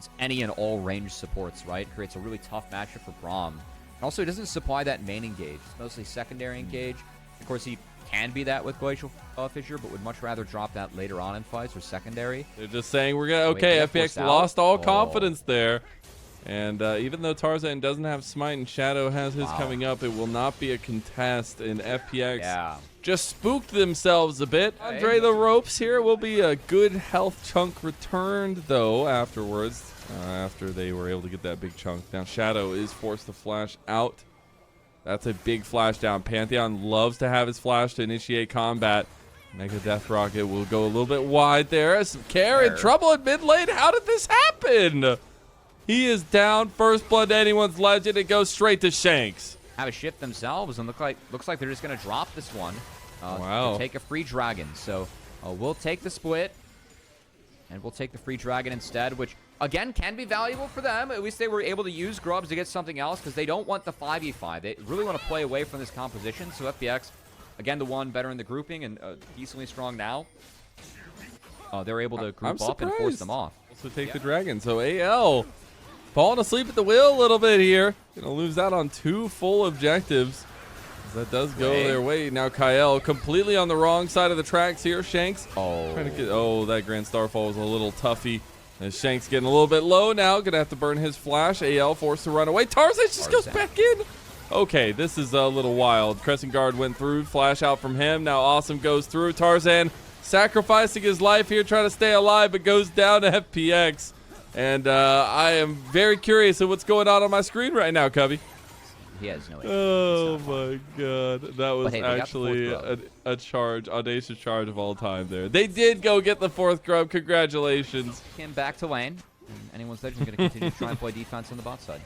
it's any and all range supports, right? Creates a really tough matchup for Braum. And also, he doesn't supply that main engage. It's mostly secondary engage. Of course, he can be that with Glacial Fissure, but would much rather drop that later on in fights or secondary. They're just saying we're gonna FPX lost all confidence there. And even though Tarzan doesn't have Smite and Shadow has his coming up, it will not be a contest. And FPX just spooked themselves a bit. Andre the ropes here will be a good health chunk returned, though, afterwards, after they were able to get that big chunk. Now Shadow is forced to flash out. That's a big flash down. Pantheon loves to have his flash to initiate combat. Mega Death Rocket will go a little bit wide there. Some Care in trouble in mid lane. How did this happen? He is down. First blood to anyone's legend. It goes straight to Shanks. Have a shift themselves, and looks like they're just going to drop this one. Wow. Take a free dragon. So we'll take the split, and we'll take the free dragon instead, which again can be valuable for them. At least they were able to use Grubs to get something else because they don't want the 5v5. They really want to play away from this composition. So FPX, again, the one better in the grouping and decently strong now. They're able to group up and force them off. Also take the dragon. So AL falling asleep at the wheel a little bit here. Gonna lose out on 2 full objectives. That does go their way. Now Kyle completely on the wrong side of the tracks here. Shanks trying to get, that Grand Starfall was a little toughy. And Shanks getting a little bit low now. Gonna have to burn his flash. AL forced to run away. Tarzan just goes back in. Okay, this is a little wild. Crescent Guard went through. Flash out from him. Now Awesome goes through. Tarzan sacrificing his life here, trying to stay alive, but goes down to FPX. And I am very curious of what's going on my screen right now, Cubby. He has no idea. Oh my god. That was actually a charge, audacious charge of all time there. They did go get the 4th grub. Congratulations. Him back to lane. And anyone's legend going to continue to try and play defense on the bot side.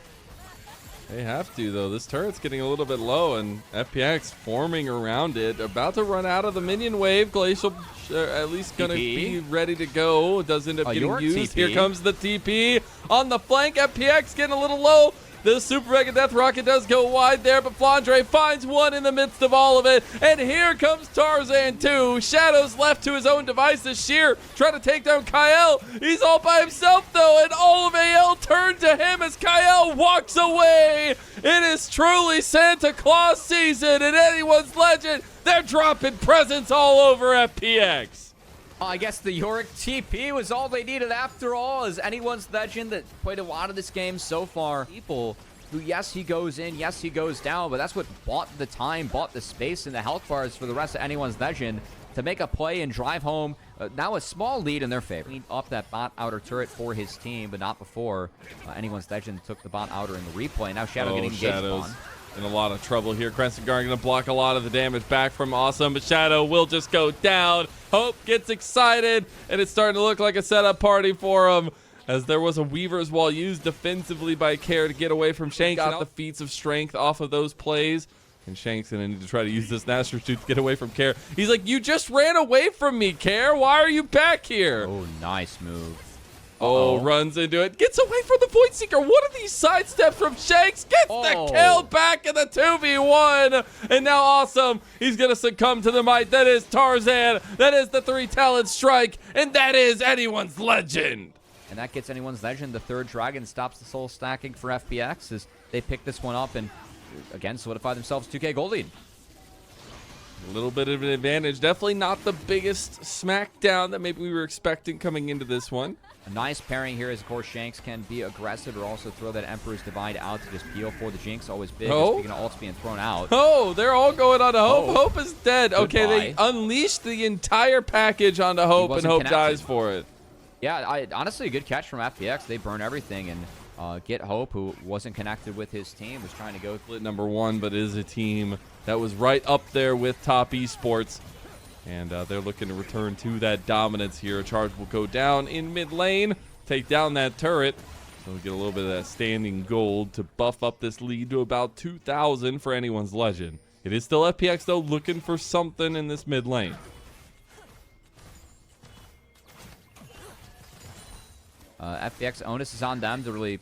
They have to, though. This turret's getting a little bit low, and FPX forming around it. About to run out of the minion wave. Glacial at least going to be ready to go. It does end up getting used. Here comes the TP on the flank. FPX getting a little low. The Super Mega Death Rocket does go wide there, but Flandre finds one in the midst of all of it. And here comes Tarzan too. Shadow's left to his own devices. Sheer trying to take down Kyle. He's all by himself though, and all of AL turn to him as Kyle walks away. It is truly Santa Claus season in anyone's legend. They're dropping presents all over FPX. I guess the Yorick TP was all they needed after all, as anyone's legend that played a lot of this game so far. People who, yes, he goes in, yes, he goes down, but that's what bought the time, bought the space and the health bars for the rest of anyone's legend to make a play and drive home now a small lead in their favor. Cleaned up that bot outer turret for his team, but not before anyone's legend took the bot outer in the replay. Now Shadow getting engaged on. In a lot of trouble here. Crescent Guard going to block a lot of the damage back from Awesome, but Shadow will just go down. Hope gets excited, and it's starting to look like a setup party for him, as there was a Weaver's Wall used defensively by Care to get away from Shanks. Got the feats of strength off of those plays, and Shanks going to need to try to use this National Shoot to get away from Care. He's like, you just ran away from me, Care. Why are you back here? Oh, nice move. Runs into it. Gets away from the Void Seeker. What are these sidesteps from Shanks? Gets the kill back in the 2v1. And now Awesome. He's going to succumb to the might. That is Tarzan. That is the 3-talent strike. And that is anyone's legend. And that gets anyone's legend. The 3rd dragon stops the soul stacking for FPX as they pick this one up and, again, solidify themselves 2K gold lead. A little bit of an advantage. Definitely not the biggest smackdown that maybe we were expecting coming into this one. A nice pairing here as, of course, Shanks can be aggressive or also throw that Emperor's Divide out to just peel for the Jinx. Always big. Speaking of ults being thrown out. They're all going on to Hope. Hope is dead. Okay, they unleashed the entire package onto Hope, and Hope dies for it. Yeah, honestly, a good catch from FPX. They burn everything and get Hope, who wasn't connected with his team, was trying to go. Split number 1, but is a team that was right up there with top esports. And they're looking to return to that dominance here. A charge will go down in mid lane, take down that turret. So we get a little bit of that standing gold to buff up this lead to about 2,000 for anyone's legend. It is still FPX, though, looking for something in this mid lane. FPX onus is on them to really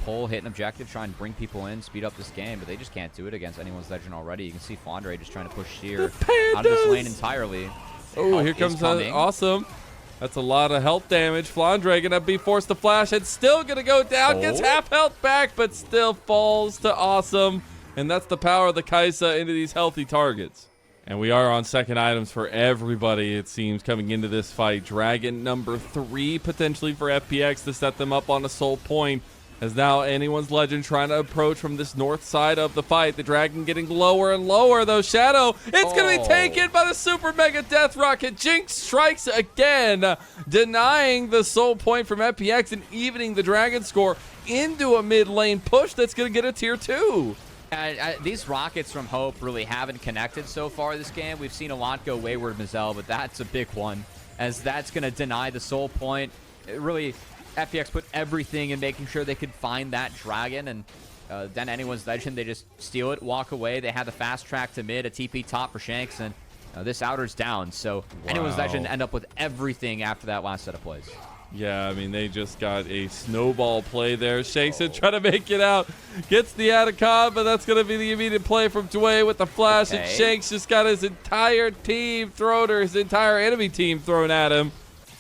pull, hit an objective, try and bring people in, speed up this game, but they just can't do it against anyone's legend already. You can see Flandre just trying to push Seer out of this lane entirely. Oh, here comes Awesome. That's a lot of health damage. Flandre gonna be forced to flash and still gonna go down. Gets half health back, but still falls to Awesome. And that's the power of the Kaisa into these healthy targets. And we are on second items for everybody, it seems, coming into this fight. Dragon number 3 potentially for FPX to set them up on a soul point. As now Anyone's Legend trying to approach from this north side of the fight. The Dragon getting lower and lower, though. Shadow, it's going to be taken by the Super Mega Death Rocket. Jinx strikes again, denying the soul point from FPX and evening the Dragon score into a mid lane push that's going to get a tier 2. These rockets from Hope really haven't connected so far this game. We've seen a lot go wayward, Mazel, but that's a big one, as that's going to deny the soul point. Really, FPX put everything in making sure they could find that dragon, and then Anyone's Legend, they just steal it, walk away. They had the fast track to mid, a TP top for Shanks, and this outer's down. So Anyone's Legend end up with everything after that last set of plays. Yeah, I mean, they just got a snowball play there. Shanks trying to make it out. Gets the Atacon, but that's going to be the immediate play from Dway with the flash. And Shanks just got his entire team thrown, or his entire enemy team thrown at him.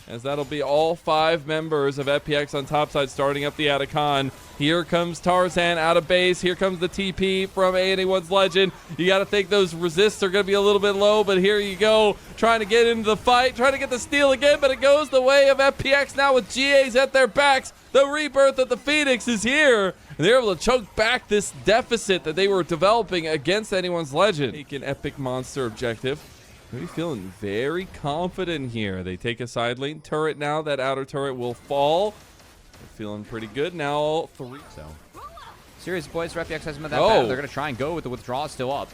As that'll be all 5 members of FPX on topside starting up the Atacon. Here comes Tarzan out of base. Here comes the TP from Anyone's Legend. You got to think those resists are going to be a little bit low, but here you go. Trying to get into the fight, trying to get the steal again, but it goes the way of FPX now with GAs at their backs. The rebirth of the Phoenix is here. And they're able to choke back this deficit that they were developing against Anyone's Legend. Take an epic monster objective. Really feeling very confident here. They take a side lane turret now. That outer turret will fall. They're feeling pretty good now. All 3. So serious boys for FPX hasn't been that bad. They're going to try and go with the withdrawal still up.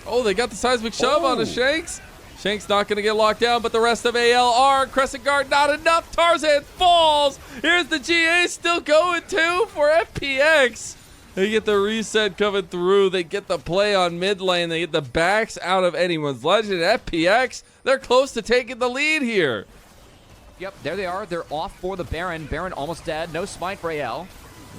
Oh, they got the seismic shove on the Shanks. Shanks not going to get locked down, but the rest of AL are. Crescent Guard not enough. Tarzan falls. Here's the GA still going too for FPX. They get the reset coming through. They get the play on mid lane. They get the backs out of Anyone's Legend. FPX, they're close to taking the lead here. Yep, there they are. They're off for the Baron. Baron almost dead. No smite for AL.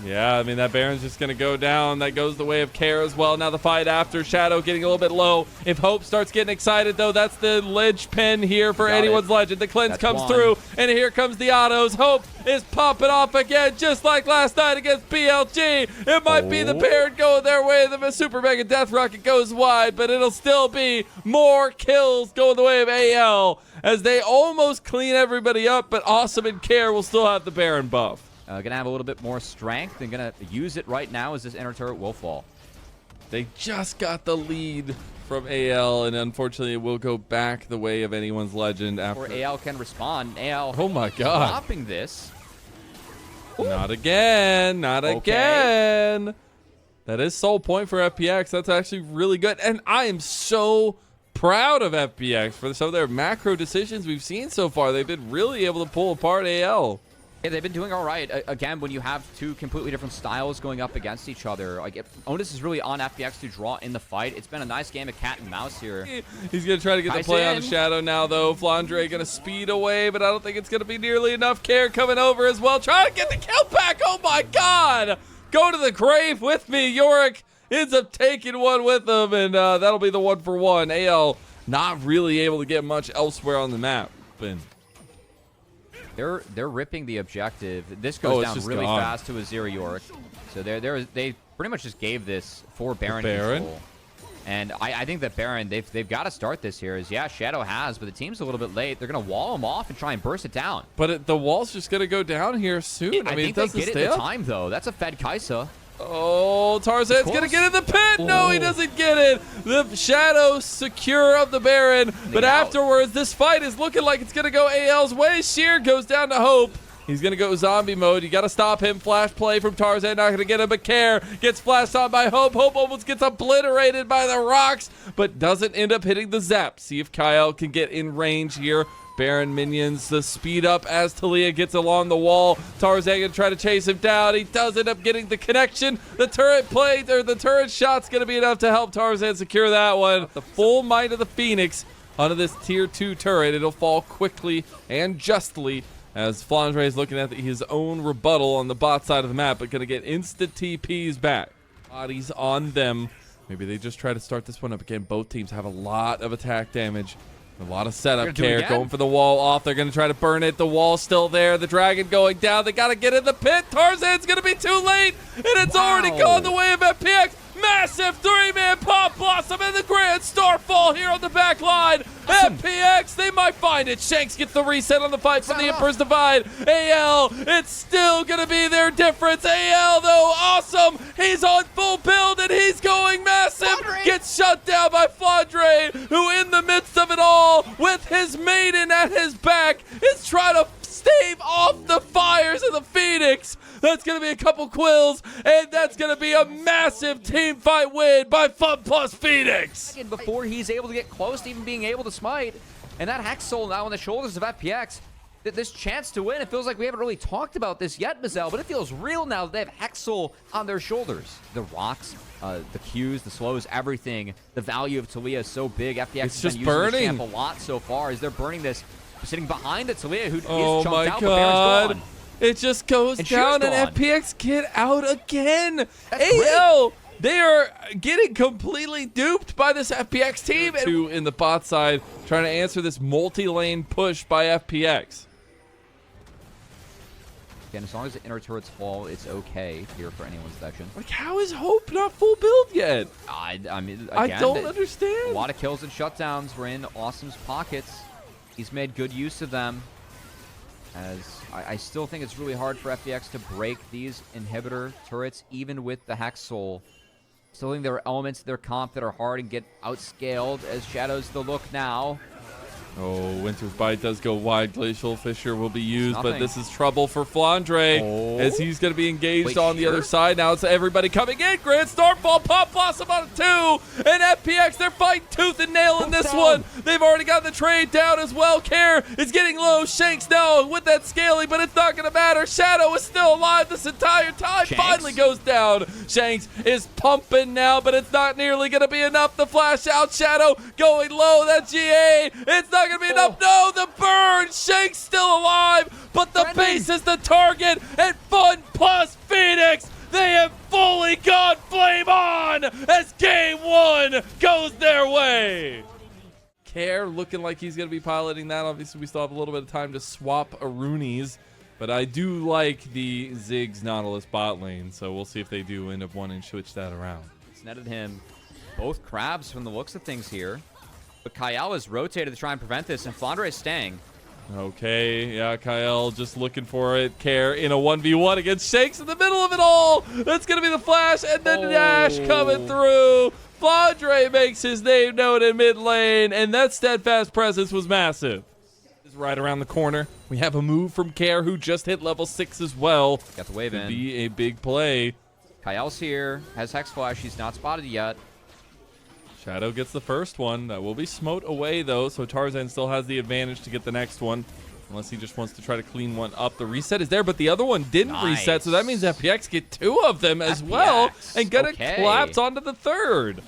Yeah, I mean, that Baron's just going to go down. That goes the way of Care as well. Now the fight after. Shadow getting a little bit low. If Hope starts getting excited, though, that's the linchpin here for Anyone's Legend. The cleanse comes through, and here comes the autos. Hope is popping off again, just like last night against BLG. It might be the Baron going their way. The Super Mega Death Rocket goes wide, but it'll still be more kills going the way of AL as they almost clean everybody up, but Awesome and Care will still have the Baron buff. Gonna have a little bit more strength and gonna use it right now as this inner turret will fall. They just got the lead from AL, and unfortunately it will go back the way of Anyone's Legend after. Or AL can respond. AL, oh my god, stopping this. Not again, not again. That is soul point for FPX. That's actually really good, and I am so proud of FPX for some of their macro decisions we've seen so far. They've been really able to pull apart AL. Yeah, they've been doing all right. Again, when you have 2 completely different styles going up against each other, like Onus is really on FPX to draw in the fight. It's been a nice game of cat and mouse here. He's going to try to get the play on the Shadow now, though. Flandre going to speed away, but I don't think it's going to be nearly enough. Care coming over as well. Trying to get the kill back. Oh, my God. Go to the grave with me. Yorick ends up taking one with him, and that'll be the 1-for-1. AL not really able to get much elsewhere on the map. But They're ripping the objective. This goes down really fast to a 0 Yorick. So they pretty much just gave this for Baron control. And I think that Baron, they've got to start this here. Yeah, Shadow has, but the team's a little bit late. They're going to wall him off and try and burst it down. But the wall's just going to go down here soon. I mean, think it doesn't they get stay it up. in time, though. That's a Fed Kaisa. Oh, Tarzan's going to get in the pit. No, he doesn't get it. The Shadow secure of the Baron. But afterwards, this fight is looking like it's going to go AL's way. Sheer goes down to Hope. He's going to go zombie mode. You got to stop him. Flash play from Tarzan. Not going to get him, but Care gets flashed on by Hope. Hope almost gets obliterated by the rocks, but doesn't end up hitting the zap. See if Kyle can get in range here. Baron minions the speed up as Talia gets along the wall. Tarzan gonna try to chase him down. He does end up getting the connection. The turret play, or the turret shot's gonna be enough to help Tarzan secure that one. The full might of the Phoenix onto this tier 2 turret. It'll fall quickly and justly as Flandre is looking at his own rebuttal on the bot side of the map, but gonna get instant TPs back. Bodies on them. Maybe they just try to start this one up again. Both teams have a lot of attack damage. A lot of setup care. Going for the wall off. They're going to try to burn it. The wall's still there. The dragon going down. They got to get in the pit. Tarzan's going to be too late. And it's already gone the way of FPX. Massive three-man Pop Blossom and the Grand Starfall here on the back line. Awesome. FPX, they might find it. Shanks gets the reset on the fight from the Emperor's Divide. AL, it's still going to be their difference. AL, though, awesome. He's on full build, and he's going massive. Flandre gets shut down by Flandre, who in the midst of it all, with his maiden at his back, is trying to stave off the fires of the Phoenix. That's going to be a couple quills, and that's going to be a massive team fight win by Fun Plus Phoenix. Before he's able to get close to even being able to smite, and that Hex Soul now on the shoulders of FPX, this chance to win, it feels like we haven't really talked about this yet, Mazel, but it feels real now that they have Hex Soul on their shoulders. The rocks, the Qs, the slows, everything, the value of Talia is so big. FPX has been using this champ a lot so far as they're burning this, sitting behind the Talia, who is chunked out, but Baron's gone. It just goes down, and FPX get out again. AL, they are getting completely duped by this FPX team. Two in the bot side, trying to answer this multi-lane push by FPX. Again, as long as the inner turrets fall, it's okay here for anyone's section. Like, how is Hope not full build yet? I mean, again, I don't understand. A lot of kills and shutdowns were in Awesome's pockets. He's made good use of them. As I still think it's really hard for FPX to break these inhibitor turrets, even with the Hex Soul. Still think there are elements of their comp that are hard and get outscaled, as Shadow's the look now. Oh, Winter's Bite does go wide. Glacial Fissure will be used, but this is trouble for Flandre as he's going to be engaged on the other side. Now it's everybody coming in. Grand Starfall, Pop Blossom on 2, and FPX, they're fighting tooth and nail in this one. They've already got the trade down as well. Care is getting low. Shanks now with that scaling, but it's not going to matter. Shadow is still alive this entire time. Shanks finally goes down. Shanks is pumping now, but it's not nearly going to be enough. The flash out. Shadow going low. That GA. It's not going to be enough. No, the burn. Shanks still alive, but the base is the target. And Fun Plus Phoenix, they have fully gone flame on as game 1 goes their way. Care looking like he's going to be piloting that. Obviously, we still have a little bit of time to swap Arunis, but I do like the Ziggs Nautilus bot lane, so we'll see if they do end up wanting to switch that around. It's netted him both crabs from the looks of things here. But Kyle is rotated to try and prevent this, and Flandre is staying. Okay, yeah, Kyle just looking for it. Care in a 1v1 against Shanks in the middle of it all. That's going to be the flash, and then Dash coming through. Flandre makes his name known in mid lane, and that steadfast presence was massive. Right around the corner, we have a move from Care, who just hit level 6 as well. Got the wave in. Could be a big play. Kyle's here, has Hex Flash. He's not spotted yet. Shadow gets the first one. That will be smote away, though, so Tarzan still has the advantage to get the next one, unless he just wants to try to clean one up. The reset is there, but the other one didn't reset, so that means FPX get 2 of them as well, and gonna collapse onto the third.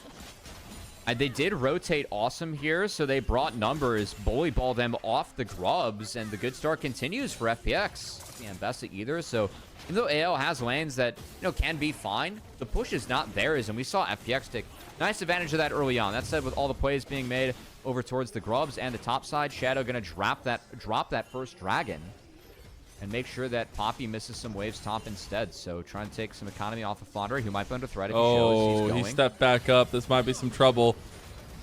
They did rotate Awesome here, so they brought numbers, bully ball them off the grubs, and the good start continues for FPX. Can't best it either, so even though AL has lanes that can be fine, the push is not theirs, and we saw FPX take nice advantage of that early on. That said, with all the plays being made over towards the grubs and the top side, Shadow gonna drop that first dragon and make sure that Poppy misses some waves top instead. So trying to take some economy off of Flandre, who might be under threat if he shows he's going. He stepped back up. This might be some trouble.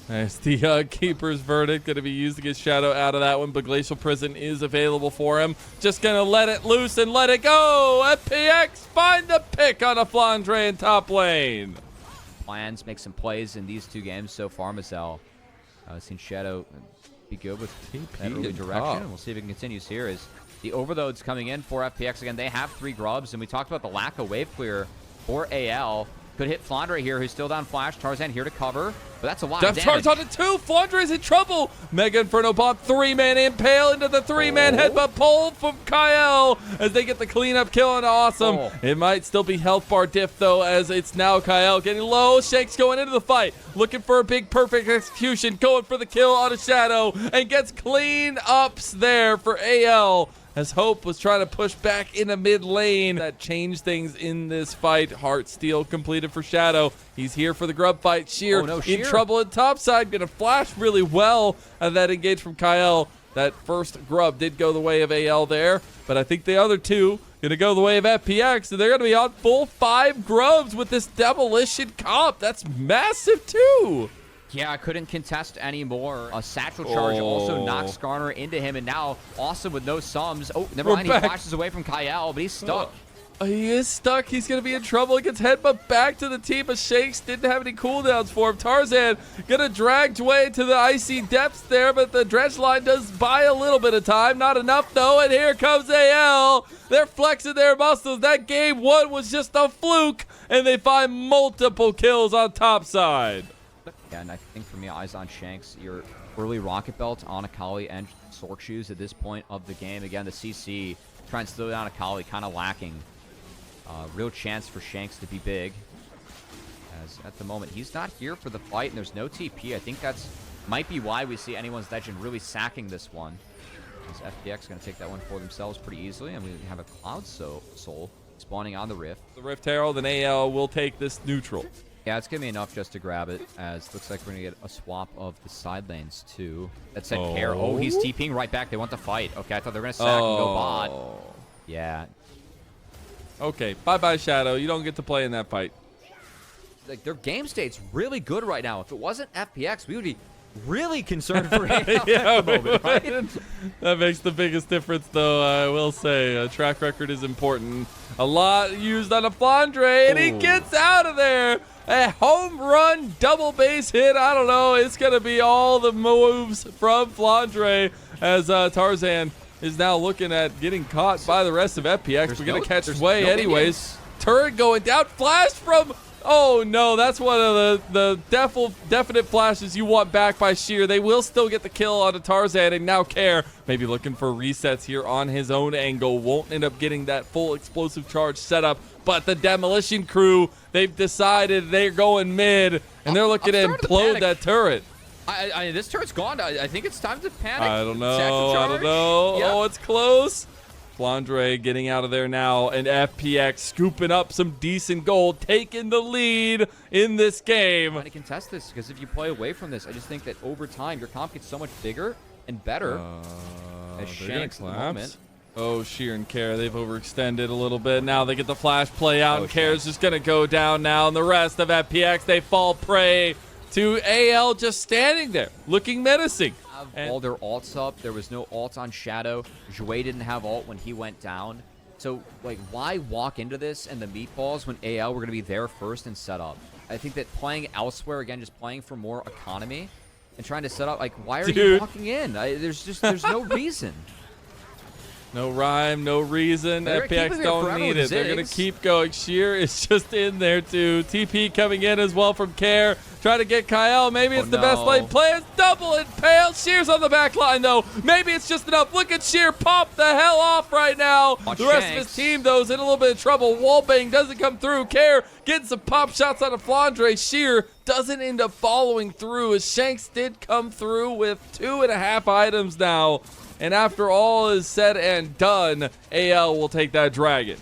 As the Keeper's Verdict going to be used against Shadow out of that one, but Glacial Prison is available for him. Just going to let it loose and let it go. FPX find the pick on a Flandre in top lane. Plans make some plays in these 2 games so far, Mazel. Seen Shadow be good with that early direction. We'll see if it continues here as the overload's coming in for FPX. Again, they have 3 grubs, and we talked about the lack of wave clear for AL. Could hit Flandre here, who's still down flash. Tarzan here to cover, but that's a lot of damage. Charge onto 2. Flandre's in trouble. Mega Inferno bomb, 3-man impale into the 3-man headbutt pull from Kyle as they get the cleanup kill on Awesome. It might still be health bar diff, though, as it's now Kyle getting low. Shanks going into the fight, looking for a big perfect execution, going for the kill on a Shadow, and gets clean ups there for AL. as Hope was trying to push back in a mid lane. That changed things in this fight. Heartsteel completed for Shadow. He's here for the grub fight. Sheer, in trouble at topside. Gonna flash really well at that engage from Kyle. That first grub did go the way of AL there, but I think the other two gonna go the way of FPX, and they're gonna be on full 5 grubs with this demolition comp. That's massive too. Yeah, I couldn't contest anymore. A satchel charge also knocks Garner into him, and now Awesome with no sums. Oh, never mind. He flashes away from Kyle, but he's stuck. He is stuck. He's going to be in trouble. He gets headbutt back to the team, but Shanks didn't have any cooldowns for him. Tarzan going to drag way to the icy depths there, but the dredge line does buy a little bit of time. Not enough, though, and here comes AL. They're flexing their muscles. That game 1 was just a fluke, and they find multiple kills on top side. Yeah, and I think for me, eyes on Shanks, your early Rocket Belt on Akali and Sork Shoes at this point of the game. Again, the CC trying to slow down Akali, kind of lacking. Real chance for Shanks to be big. As at the moment, he's not here for the fight, and there's no TP. I think that's might be why we see Anyone's Legend really sacking this one. As FPX going to take that one for themselves pretty easily, and we have a Cloud Soul spawning on the Rift. The Rift Herald and AL will take this neutral. Yeah, it's going to be enough just to grab it, as it looks like we're going to get a swap of the side lanes, too. That said Care. Oh, he's TPing right back. They want to fight. Okay, I thought they were going to sack and go bot. Yeah. Okay, bye-bye, Shadow. You don't get to play in that fight. Like, their game state's really good right now. If it wasn't FPX, we would be really concerned for AL at the moment, right? That makes the biggest difference, though, I will say. A track record is important. A lot used on a Flandre, and he gets out of there. A home run double base hit. I don't know. It's going to be all the moves from Flandre as Tarzan is now looking at getting caught by the rest of FPX. We're going to catch Sway anyways. Turret going down. Flash from... Oh, no. That's one of the definite flashes you want back by Sheer. They will still get the kill on a Tarzan, and now Care maybe looking for resets here on his own angle. Won't end up getting that full explosive charge setup, but the Demolition Crew, they've decided they're going mid, and they're looking to implode that turret. This turret's gone. I think it's time to panic. I don't know. I don't know. Yeah. Oh, it's close. Flandre getting out of there now, and FPX scooping up some decent gold, taking the lead in this game. I can test this, because if you play away from this, I just think that over time, your comp gets so much bigger and better. As Shanks at the moment. Oh, Sheer and Care, they've overextended a little bit. Now they get the flash play out, and Care's just going to go down now, and the rest of FPX, they fall prey to AL just standing there, looking menacing. All their ults up. There was no ult on Shadow. Jouet didn't have ult when he went down. So, like, why walk into this and the meatballs when AL were going to be there first and set up? I think that playing elsewhere, again, just playing for more economy and trying to set up, like, why are you walking in? There's no reason. No rhyme, no reason. FPX don't need it. They're going to keep going. Sheer is just in there, too. TP coming in as well from Care. Trying to get Kyle. Maybe it's the best lane play. It's double and Pale. Sheer's on the back line, though. Maybe it's just enough. Look at Sheer pop the hell off right now. The rest of his team, though, is in a little bit of trouble. Wallbang doesn't come through. Care getting some pop shots out of Flandre. Sheer doesn't end up following through, as Shanks did come through with 2.5 items now. And after all is said and done, AL will take that dragon.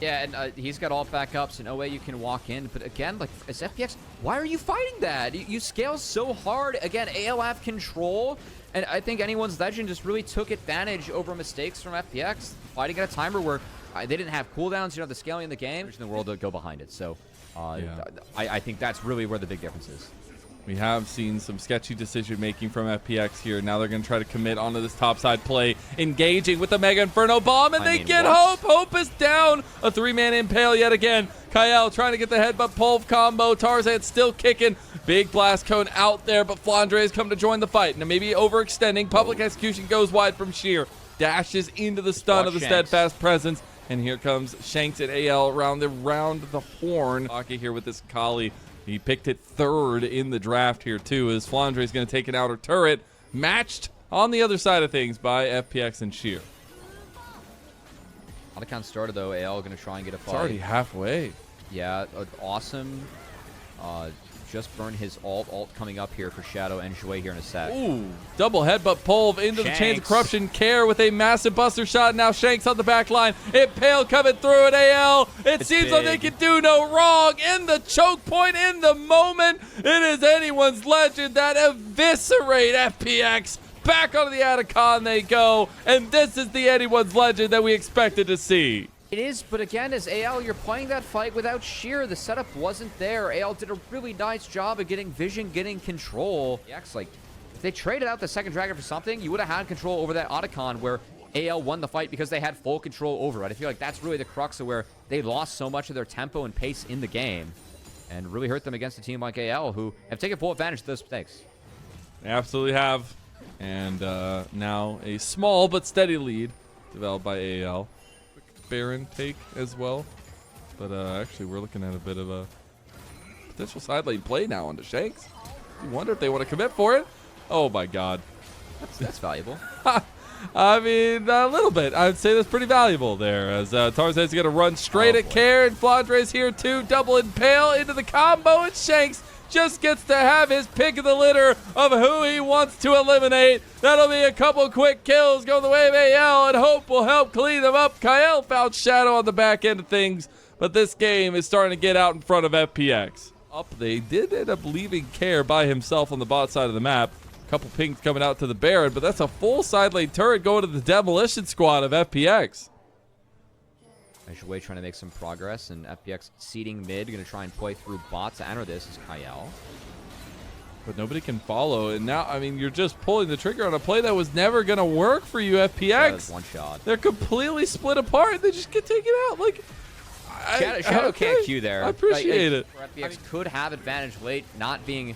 Yeah, and he's got all backups, and no way you can walk in. But again, like, as FPX, why are you fighting that? You scale so hard. Again, AL have control, and I think Anyone's Legend just really took advantage over mistakes from FPX, fighting at a timer where they didn't have cooldowns. You know, the scaling in the game, in the world to go behind it. So I think that's really where the big difference is. We have seen some sketchy decision-making from FPX here. Now they're going to try to commit onto this topside play, engaging with the Mega Inferno Bomb, and they get Hope. Hope is down. A 3-man impale yet again. Kyle trying to get the headbutt pulve combo. Tarzan still kicking. Big blast cone out there, but Flandre has come to join the fight. Now maybe overextending. Public execution goes wide from Sheer. Dashes into the stun of the Steadfast Presence. And here comes Shanks at AL around the horn. Aki here with this Kali. He picked it 3rd in the draft here, too, as Flandre is going to take an outer turret, matched on the other side of things by FPX and Sheer. On the count started, though, AL going to try and get a fight. It's already halfway. Yeah, awesome. just burned his ult coming up here for Shadow and Jouet here in a sec. Ooh, double headbutt pull into the Chains of Corruption. Care with a massive buster shot. Now Shanks on the back line. Impale coming through at AL. It seems like they can do no wrong. In the choke point, in the moment, it is anyone's legend that eviscerate FPX. Back onto the Atacon they go, and this is the anyone's legend that we expected to see. It is, but again, as AL, you're playing that fight without Sheer. The setup wasn't there. AL did a really nice job of getting vision, getting control. Like, if they traded out the second dragon for something, you would have had control over that Otacon where AL won the fight because they had full control over it. I feel like that's really the crux of where they lost so much of their tempo and pace in the game and really hurt them against a team like AL who have taken full advantage of those mistakes. They absolutely have. And now a small but steady lead developed by AL. Baron take as well, but actually we're looking at a bit of a potential side lane play now onto Shanks. You wonder if they want to commit for it. Oh my god, that's valuable. I mean, a little bit. I would say that's pretty valuable there, as Tarzan's gonna run straight at Care, and Flandre's here too. Double Impale into the combo, and Shanks just gets to have his pick of the litter of who he wants to eliminate. That'll be a couple quick kills going the way of AL, and Hope will help clean them up. Kyle found Shadow on the back end of things, but this game is starting to get out in front of FPX. They did end up leaving Care by himself on the bot side of the map. A couple pings coming out to the Baron, but that's a full side lane turret going to the demolition squad of FPX. Jouet trying to make some progress, and FPX seeding mid, going to try and play through bot to enter this is Kyle. But nobody can follow, and now, I mean, you're just pulling the trigger on a play that was never going to work for you, FPX. One shot. They're completely split apart. They just get taken out. Like, Shadow can't queue there. I appreciate it. FPX could have advantage late, not being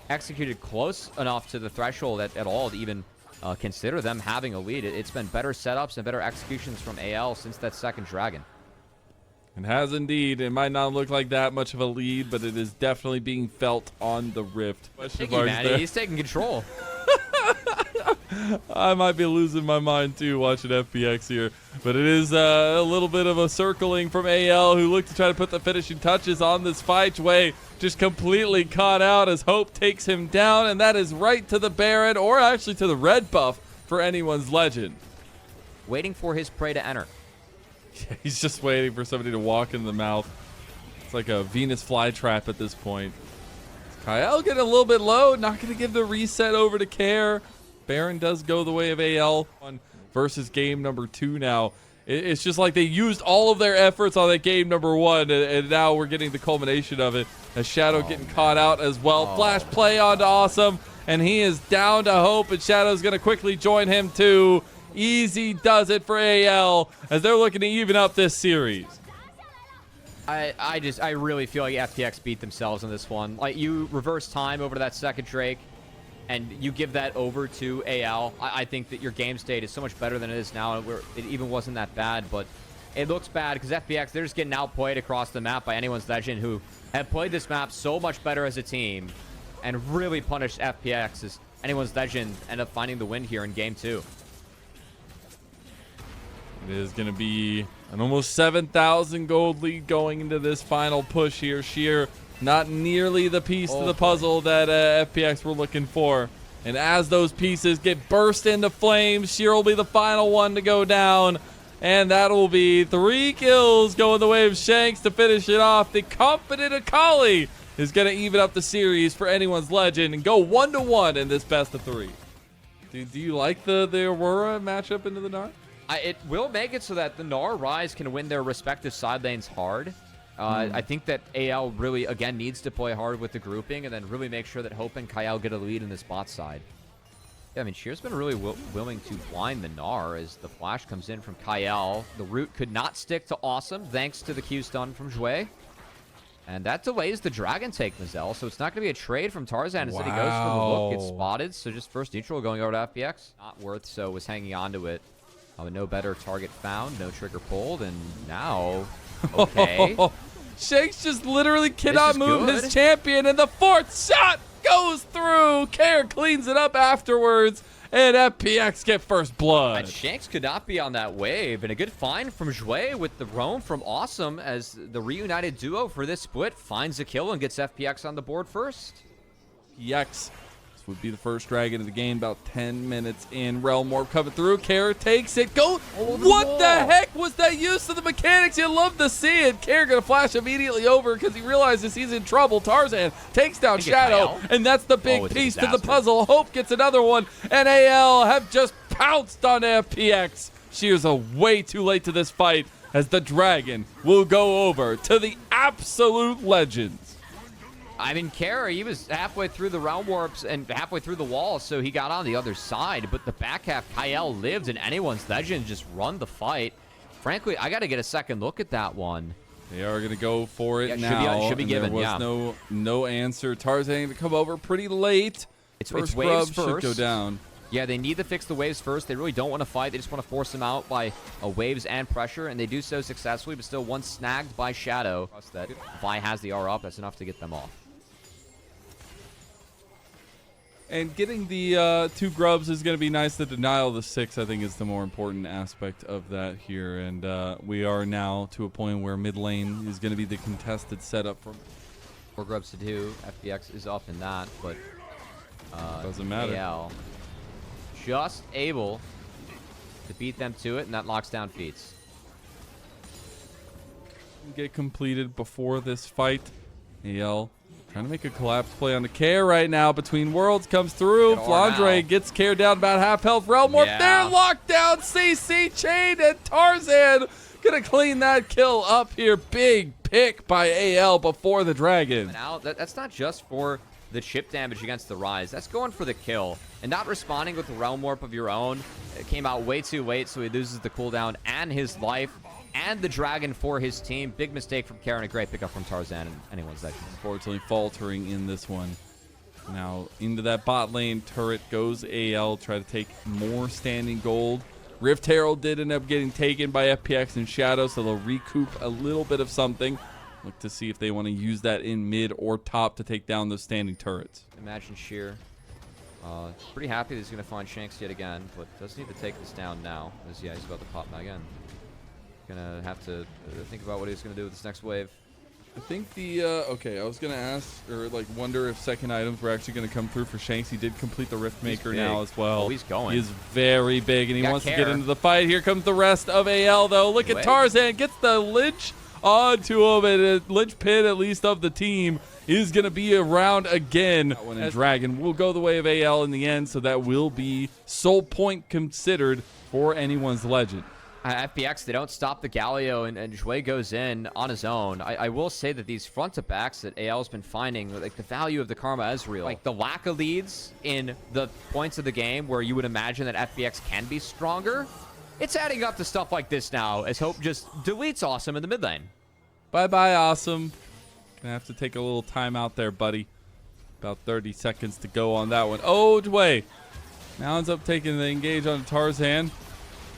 executed close enough to the threshold at all to even consider them having a lead. It's been better setups and better executions from AL since that second dragon. It has indeed. It might not look like that much of a lead, but it is definitely being felt on the Rift. He's taking control. I might be losing my mind too watching FPX here, but it is a little bit of a circling from AL, who look to try to put the finishing touches on this fight. Jouet just completely caught out as Hope takes him down, and that is right to the Baron, or actually to the red buff for anyone's legend. Waiting for his prey to enter. Yeah, he's just waiting for somebody to walk in the mouth. It's like a Venus flytrap at this point. Kyle getting a little bit low, not going to give the reset over to Care. Baron does go the way of AL versus game number 2 now. It's just like they used all of their efforts on that game number 1, and now we're getting the culmination of it as Shadow getting caught out as well. Flash play onto Awesome, and he is down to Hope, and Shadow's going to quickly join him too. Easy does it for AL as they're looking to even up this series. I really feel like FPX beat themselves on this one. Like, you reverse time over to that second Drake, and you give that over to AL. I think that your game state is so much better than it is now. It even wasn't that bad, but it looks bad because FPX, they're just getting outplayed across the map by anyone's legend, who have played this map so much better as a team and really punished FPX as anyone's legend end up finding the win here in game 2. It is going to be an almost 7,000 gold lead going into this final push here. Sheer, not nearly the piece to the puzzle that FPX were looking for. And as those pieces get burst into flames, Sheer will be the final one to go down. And that will be 3 kills going the way of Shanks to finish it off. The confident Akali is going to even up the series for anyone's legend and go 1-1 in this best of 3. Do you like the Aurora matchup into the Gnar? It will make it so that the Gnar Rise can win their respective side lanes hard. I think that AL really, again, needs to play hard with the grouping and then really make sure that Hope and Kyle get a lead in this bot side. Yeah, I mean, Sheer's been really willing to blind the Gnar as the flash comes in from Kyle. The root could not stick to Awesome thanks to the Q stun from Jouet. And that delays the Dragon take, Mazel. So it's not going to be a trade from Tarzan. Instead, he goes for the look, gets spotted. So just first neutral going over to FPX. Not worth, so was hanging on to it. No better target found, no trigger pulled, and now, okay. Shanks just literally cannot move his champion, and the 4th shot goes through. Care cleans it up afterwards, and FPX get first blood. And Shanks could not be on that wave, and a good find from Jue with the roam from Awesome as the reunited duo for this split finds a kill and gets FPX on the board first. FPX would be the first dragon of the game about 10 minutes in. Realm Warp coming through. Kara takes it. Go. What the heck was that use of the mechanics? You love to see it. Kara going to flash immediately over because he realizes he's in trouble. Tarzan takes down Shadow, and that's the big piece to the puzzle. Hope gets another one, and AL have just pounced on FPX. She is way too late to this fight as the dragon will go over to the absolute legends. I mean, Kara, he was halfway through the realm warps and halfway through the wall, so he got on the other side. But the back half, Kyle lived, and anyone's legend just run the fight. Frankly, I got to get a second look at that one. They are going to go for it now. Should be given. There was no answer. Tarzan to come over pretty late. It's waves first. Should go down. Yeah, they need to fix the waves first. They really don't want to fight. They just want to force them out by waves and pressure, and they do so successfully, but still one snagged by Shadow. That Vi has the R up. That's enough to get them off. And getting the 2 grubs is going to be nice. The denial of the 6, I think, is the more important aspect of that here. And we are now to a point where mid lane is going to be the contested setup for 4 grubs to do. FPX is up in that, but doesn't matter. AL just able to beat them to it, and that locks down Feats. Get completed before this fight. AL trying to make a collapse play on the Care right now. Between Worlds comes through. Flandre gets Care down about half health. Realm Warp there. Lockdown. CC chain. And Tarzan going to clean that kill up here. Big pick by AL before the Dragon. Now, that's not just for the chip damage against the Rise. That's going for the kill. And not responding with the Realm Warp of your own. It came out way too late, so he loses the cooldown and his life. And the Dragon for his team. Big mistake from Karen. A great pickup from Tarzan and anyone's that. Unfortunately, faltering in this one. Now, into that bot lane. Turret goes AL. Try to take more standing gold. Rift Herald did end up getting taken by FPX and Shadow, so they'll recoup a little bit of something. Look to see if they want to use that in mid or top to take down those standing turrets. Imagine Sheer. Pretty happy that he's going to find Shanks yet again, but does need to take this down now. As he's about to pop back in. Gonna have to think about what he's gonna do with this next wave. I think the okay, I was gonna ask or like wonder if second items were actually gonna come through for Shanks. He did complete the Rift Maker now as well. Oh, he's going. He's very big, and he wants to get into the fight. Here comes the rest of AL though. Look at Tarzan gets the Lynch onto him, and a Lynch pin at least of the team is gonna be around again. And Dragon will go the way of AL in the end, so that will be soul point considered for anyone's legend. FPX, they don't stop the Galio, and Jue goes in on his own. I will say that these front to backs that AL's been finding, like the value of the Karma Ezreal, like the lack of leads in the points of the game where you would imagine that FPX can be stronger, it's adding up to stuff like this now as Hope just deletes Awesome in the mid lane. Bye-bye, Awesome. Gonna have to take a little time out there, buddy. About 30 seconds to go on that one. Oh, Jue now ends up taking the engage on Tarzan.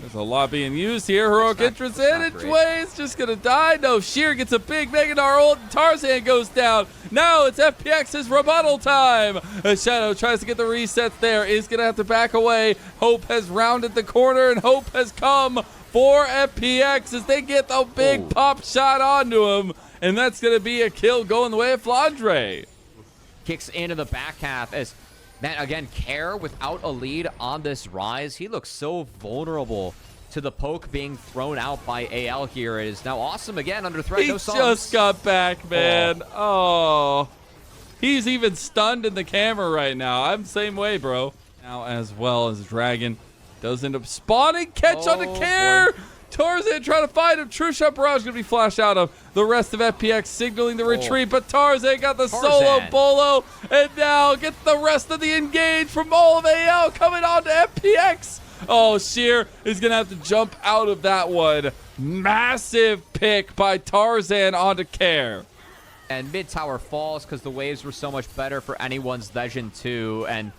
There's a lot being used here. Heroic entrance in, and Jue is just going to die. No, Sheer gets a big Megadar ult, and Tarzan goes down. Now it's FPX's rebuttal time. Shadow tries to get the reset there. Is going to have to back away. Hope has rounded the corner, and Hope has come for FPX as they get the big pop shot onto him. And that's going to be a kill going the way of Flandre. Kicks into the back half as... Man, again, Care without a lead on this Rise. He looks so vulnerable to the poke being thrown out by AL here. It is now Awesome again under threat. He just got back, man. Oh. He's even stunned in the camera right now. I'm the same way, bro. Now, as well as Dragon does end up spawning. Catch on the Care. Boy. Tarzan trying to find him. True Shot Barrage going to be flashed out of. The rest of FPX signaling the retreat, but Tarzan got the solo bolo, and now gets the rest of the engage from all of AL coming on to FPX. Oh, Sheer is going to have to jump out of that one. Massive pick by Tarzan onto Care. And mid tower falls because the waves were so much better for anyone's Legend 2, and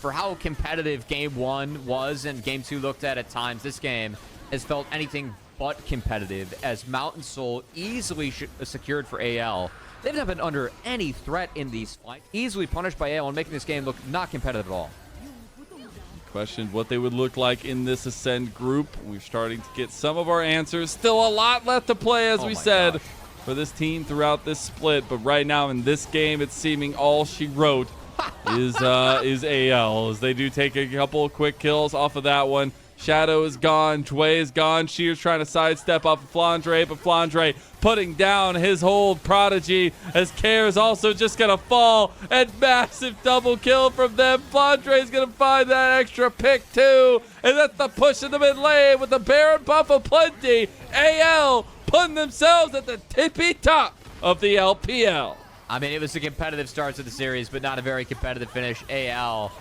for how competitive Game 1 was and Game 2 looked at times, this game has felt anything but competitive as Mountain Soul easily secured for AL. They've not been under any threat in these fights. Easily punished by AL and making this game look not competitive at all. Questioned what they would look like in this Ascend group. We're starting to get some of our answers. Still a lot left to play, as we said, for this team throughout this split. But right now in this game, it's seeming all she wrote is AL, as they do take a couple of quick kills off of that one. Shadow is gone. Dway is gone. Shears trying to sidestep off of Flandre, but Flandre putting down his whole Prodigy, as Care is also just going to fall. And massive double kill from them. Flandre is going to find that extra pick too. And that's the push in the mid lane with the Baron buff of plenty. AL putting themselves at the tippy top of the LPL. I mean, it was a competitive start to the series, but not a very competitive finish. AL,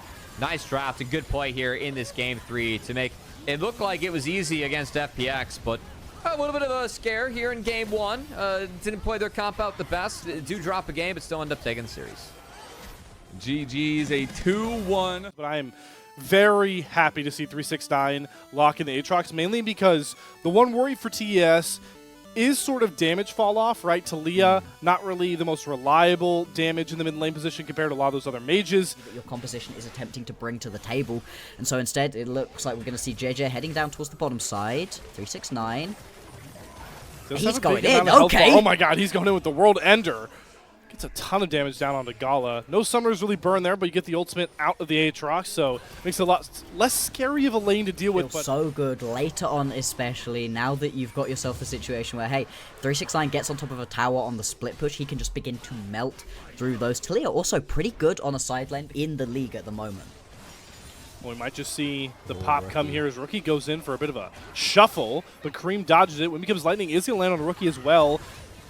nice draft and good play here in this game 3 to make it look like it was easy against FPX, but a little bit of a scare here in game 1. Didn't play their comp out the best. Do drop a game, but still end up taking the series. GG's a 2-1. But I am very happy to see 369 lock in the Aatrox, mainly because the one worry for TES is sort of damage fall off, right? Talia, not really the most reliable damage in the mid lane position compared to a lot of those other mages that your composition is attempting to bring to the table. And so instead, it looks like we're going to see JJ heading down towards the bottom side. 369. He's going in, okay. Oh my god, he's going in with the World Ender. Gets a ton of damage down onto Gala. No summoners really burn there, but you get the ultimate out of the Aatrox, so makes it a lot less scary of a lane to deal with. But so good later on, especially now that you've got yourself a situation where, hey, 369 gets on top of a tower on the split push, he can just begin to melt through those. Talia also pretty good on a side lane in the league at the moment. Well, we might just see the pop come here as Rookie goes in for a bit of a shuffle, but Kareem dodges it. When becomes Lightning is going to land on Rookie as well.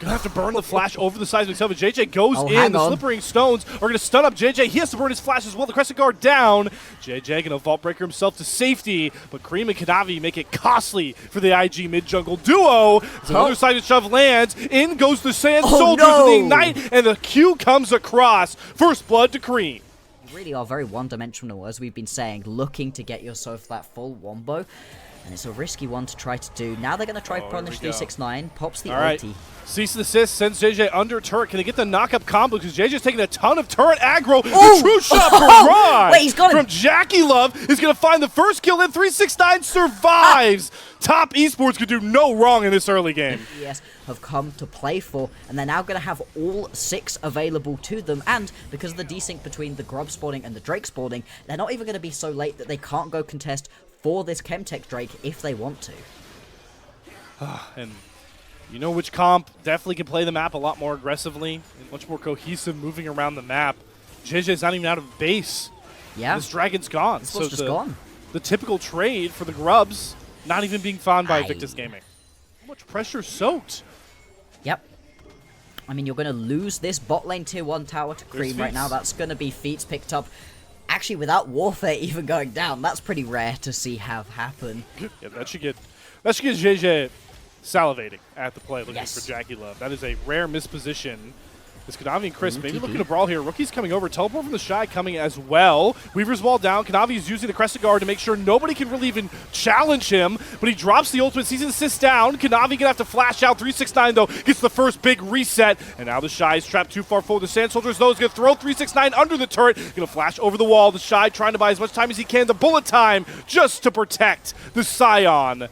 Gonna have to burn the flash over the sides of himself, but JJ goes in. The Slippering Stones are gonna stun up JJ. He has to burn his flash as well. The Crescent Guard down. JJ gonna Vault Breaker himself to safety, but Kareem and Kanavi make it costly for the IG mid-jungle duo. As another side of shove lands. In goes the Sand Soldiers with the Ignite, and the Q comes across. First blood to Kareem. You really are very one-dimensional, as we've been saying, looking to get yourself that full wombo. And it's a risky one to try to do. Now they're going to try to punish 369. Pops the ulti. Cease and desist, sends JJ under turret. Can they get the knock-up combo? Because JJ's taking a ton of turret aggro. The true shot barrage Wait, he's got from Jackie Love is going to find the first kill, and 369 survives. Top Esports could do no wrong in this early game. Yes, have come to play for, and they're now going to have all 6 available to them. And because of the desync between the Grub spawning and the Drake spawning, they're not even going to be so late that they can't go contest for this Chemtech Drake if they want to. And you know which comp definitely can play the map a lot more aggressively and much more cohesive moving around the map. JJ's not even out of base. Yeah. This dragon's gone. This one's just gone. The typical trade for the Grubs not even being found by Invictus Gaming. How much pressure soaked? Yep. I mean, you're going to lose this bot lane tier 1 tower to Cream right now. That's going to be feats picked up. Actually, without Warfare even going down, that's pretty rare to see have happen. Yeah, that should get JJ salivating at the play, looking for Jackie Love. That is a rare misposition. This Kanavi and Chris maybe looking to brawl here. Rookie's coming over. Teleport from the Shy coming as well. Weaver's wall down. Kanavi is using the Crescent Guard to make sure nobody can really even challenge him, but he drops the ultimate, sees an assist down. Kanavi gonna have to flash out. 369 though gets the first big reset, and now the Shy is trapped too far forward. The Sand Soldiers though is gonna throw 369 under the turret. Gonna flash over the wall. The Shy trying to buy as much time as he can. The bullet time just to protect the Scion.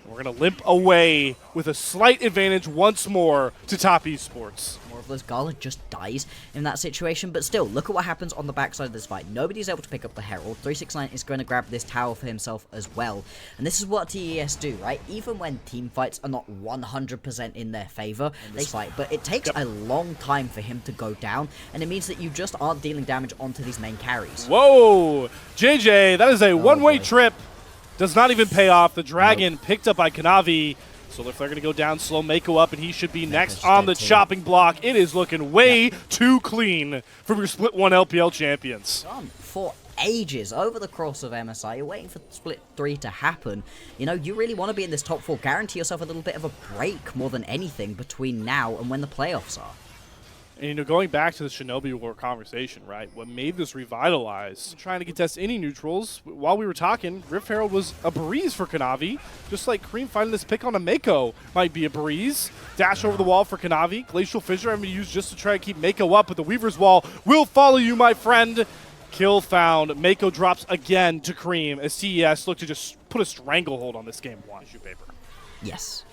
We're going to limp away with a slight advantage once more to Top Esports. More of those Gala just dies in that situation, but still, look at what happens on the backside of this fight. Nobody's able to pick up the Herald. 369 is going to grab this tower for himself as well. And this is what TES do, right? Even when team fights are not 100% in their favor, they fight, but it takes a long time for him to go down, and it means that you just aren't dealing damage onto these main carries. Whoa! JJ, that is a one-way trip. Does not even pay off. The Dragon picked up by Kanavi. Solar Flare going to go down, slow Mako up, and he should be next on the chopping block. It is looking way too clean from your Split 1 LPL champions. For ages, over the course of MSI, you're waiting for Split 3 to happen. You know, you really want to be in this top 4. Guarantee yourself a little bit of a break more than anything between now and when the playoffs are. And, you know, going back to the Shinobi War conversation, right, what made this revitalize, trying to contest any neutrals, while we were talking, Rift Herald was a breeze for Kanavi, just like Cream finding this pick on a Mako might be a breeze. Dash over the wall for Kanavi. Glacial Fissure I'm going to use just to try to keep Mako up, but the Weaver's Wall will follow you, my friend. Kill found. Mako drops again to Cream as CES look to just put a stranglehold on this game one. Tissue paper. Yes.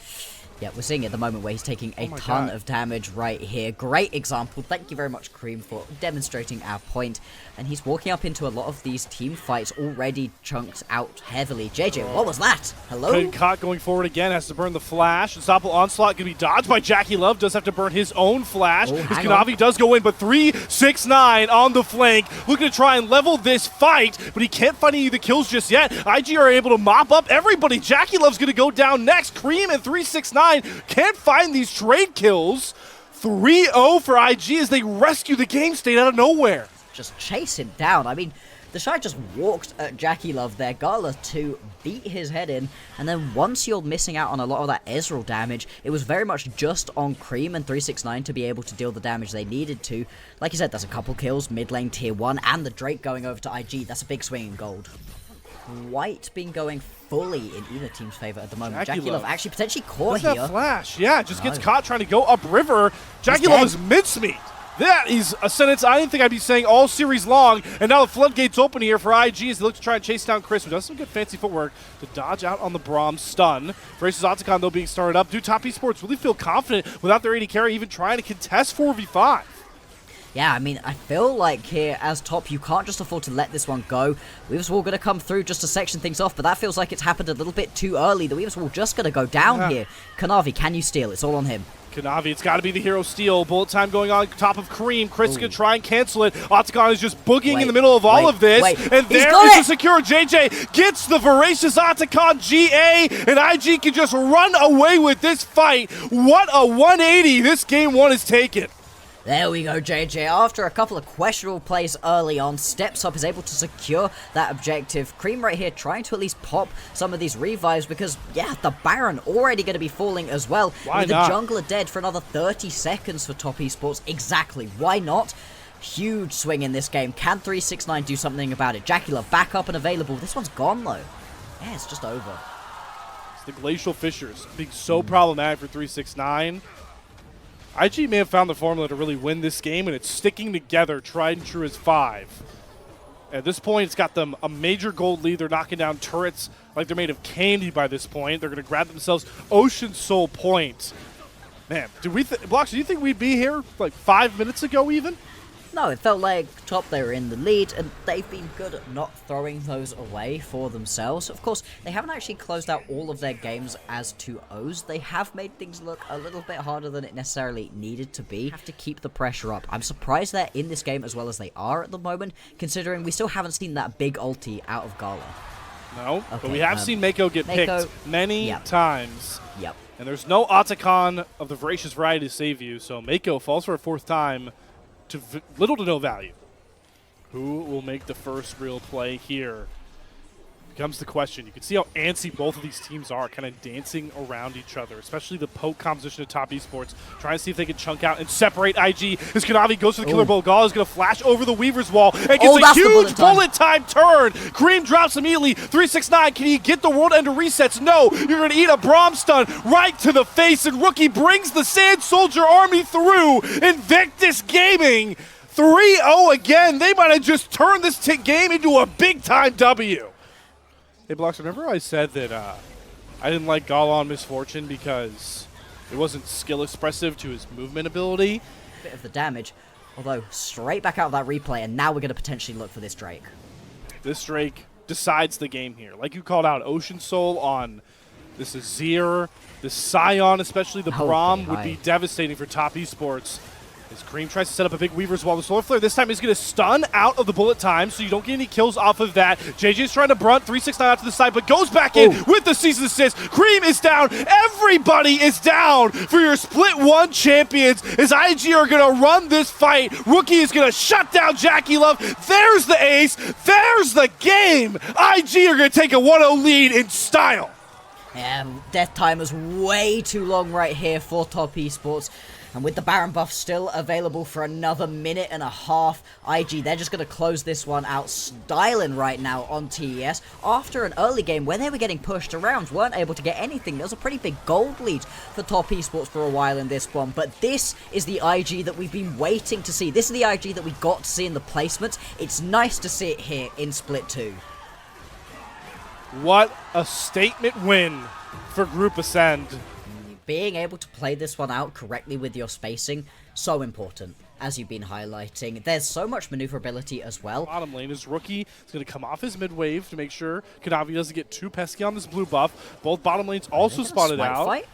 Yeah, we're seeing it at the moment where he's taking a ton of damage right here. Great example. Thank you very much, Cream, for demonstrating our point. And he's walking up into a lot of these team fights already chunked out heavily. JJ, what was that? Hello? Caught going forward again, has to burn the flash. Unstoppable Onslaught going to be dodged by Jackie Love. Does have to burn his own flash. As Kanavi does go in, but 3-6-9 on the flank. Looking to try and level this fight, but he can't find any of the kills just yet. IG are able to mop up everybody. Jackie Love's going to go down next. Cream and 3-6-9 can't find these trade kills. 3-0 for IG as they rescue the game state out of nowhere. Just chase him down. I mean, the Shy just walked at Jackie Love there. Gala to beat his head in, and then once you're missing out on a lot of that Ezreal damage, it was very much just on Cream and 369 to be able to deal the damage they needed to. Like you said, there's a couple kills, mid lane tier 1, and the Drake going over to IG. That's a big swing in gold. White been going fully in either team's favor at the moment. Jackie Love actually potentially caught here. That flash, yeah, just gets caught trying to go upriver. Jackie Love is mincemeat. That is a sentence I didn't think I'd be saying all series long, and now the floodgates open here for IG as they look to try and chase down Chris, who does some good fancy footwork to dodge out on the Braum stun. Versus Otacon, though, being started up. Do Top Esports really feel confident without their AD carry even trying to contest 4v5? Yeah, I mean, I feel like here as top, you can't just afford to let this one go. Weavers Wall going to come through just to section things off, but that feels like it's happened a little bit too early. The Weavers Wall just going to go down here. Kanavi, can you steal? It's all on him. Kanavi, it's got to be the hero steal. Bullet time going on top of Cream. Chris going to try and cancel it. Otacon is just boogieing in the middle of all of this. And there is the secure. JJ gets the voracious Otacon GA, and IG can just run away with this fight. What a 180 this game one is taken. There we go, JJ. After a couple of questionable plays early on, steps up, is able to secure that objective. Cream right here trying to at least pop some of these revives because, yeah, the Baron already going to be falling as well. Why with not? The jungler dead for another 30 seconds for Top Esports. Exactly. Why not? Huge swing in this game. Can 369 do something about it? Jackie Love back up and available. This one's gone, though. Yeah, it's just over. It's the Glacial Fissures being so problematic for 369. IG may have found the formula to really win this game, and it's sticking together, tried and true as 5. At this point, it's got them a major gold lead. They're knocking down turrets like they're made of candy by this point. They're going to grab themselves Ocean Soul Point. Man, Blocks, do you think we'd be here like 5 minutes ago even? No, it felt like top they were in the lead, and they've been good at not throwing those away for themselves. Of course, they haven't actually closed out all of their games as 2-0s. They have made things look a little bit harder than it necessarily needed to be. Have to keep the pressure up. I'm surprised they're in this game as well as they are at the moment, considering we still haven't seen that big ulti out of Gala. No, okay, but we have seen Mako get picked many times. Yep. And there's no Otacon of the voracious variety to save you, so Mako falls for a 4th time to little to no value. Who will make the first real play here? Becomes the question. You can see how antsy both of these teams are, kind of dancing around each other, especially the poke composition of Top Esports, trying to see if they can chunk out and separate IG. As Kanavi goes for the killer bolt, Gala is going to flash over the Weaver's wall and gets a huge bullet time turn. Cream drops immediately. 369, can he get the world ender resets? No, you're going to eat a Braum stun right to the face, and Rookie brings the Sand Soldier army through. Invictus Gaming, 3-0 again. They might have just turned this game into a big-time W. Hey, Blocks, remember I said that I didn't like Gala on Misfortune because it wasn't skill expressive to his movement ability? Bit of the damage, although straight back out of that replay, and now we're going to potentially look for this Drake. This Drake decides the game here. Like you called out, Ocean Soul on this Azir, the Scion, especially the Braum, would be devastating for Top Esports. As Cream tries to set up a big Weaver's Wall. The Solar Flare this time is going to stun out of the bullet time, so you don't get any kills off of that. JJ's trying to brunt 369 out to the side, but goes back in with the Cease and Desist. Cream is down. Everybody is down for your Split 1 champions as IG are going to run this fight. Rookie is going to shut down Jackie Love. There's the ace. There's the game. IG are going to take a 1-0 lead in style. Yeah, death time is way too long right here for Top Esports. And with the Baron buff still available for another minute and a half, IG, they're just going to close this one out styling right now on TES. After an early game where they were getting pushed around, weren't able to get anything. There was a pretty big gold lead for top esports for a while in this one. But this is the IG that we've been waiting to see. This is the IG that we got to see in the placements. It's nice to see it here in Split 2. What a statement win for Group Ascend. Being able to play this one out correctly with your spacing, so important, as you've been highlighting. There's so much maneuverability as well. Bottom lane is Rookie. He's going to come off his mid wave to make sure Kanavi doesn't get too pesky on this blue buff. Both bottom lanes also spotted out. Fight?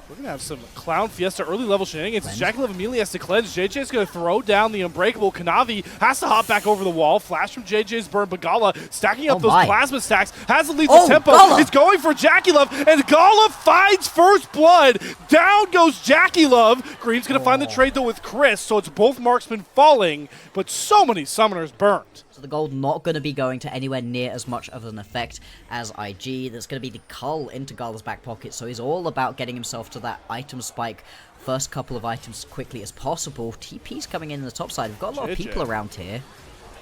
We're going to have some Clown Fiesta early level shenanigans. JackeyLove immediately has to cleanse. JJ's going to throw down the Unbreakable. Kanavi has to hop back over the wall. Flash from JJ's burn, but Gala stacking up those plasma stacks. Has the lead to tempo. Gala. It's going for JackeyLove, and Gala finds first blood. Down goes JackeyLove. Green's going to find the trade, though, with Chris, so it's both marksmen falling, but so many summoners burned. So the gold not going to be going to anywhere near as much of an effect as IG. There's going to be the cull into Gala's back pocket, so he's all about getting himself to that item spike. First couple of items quickly as possible. TP's coming in the top side. We've got a lot of people around here.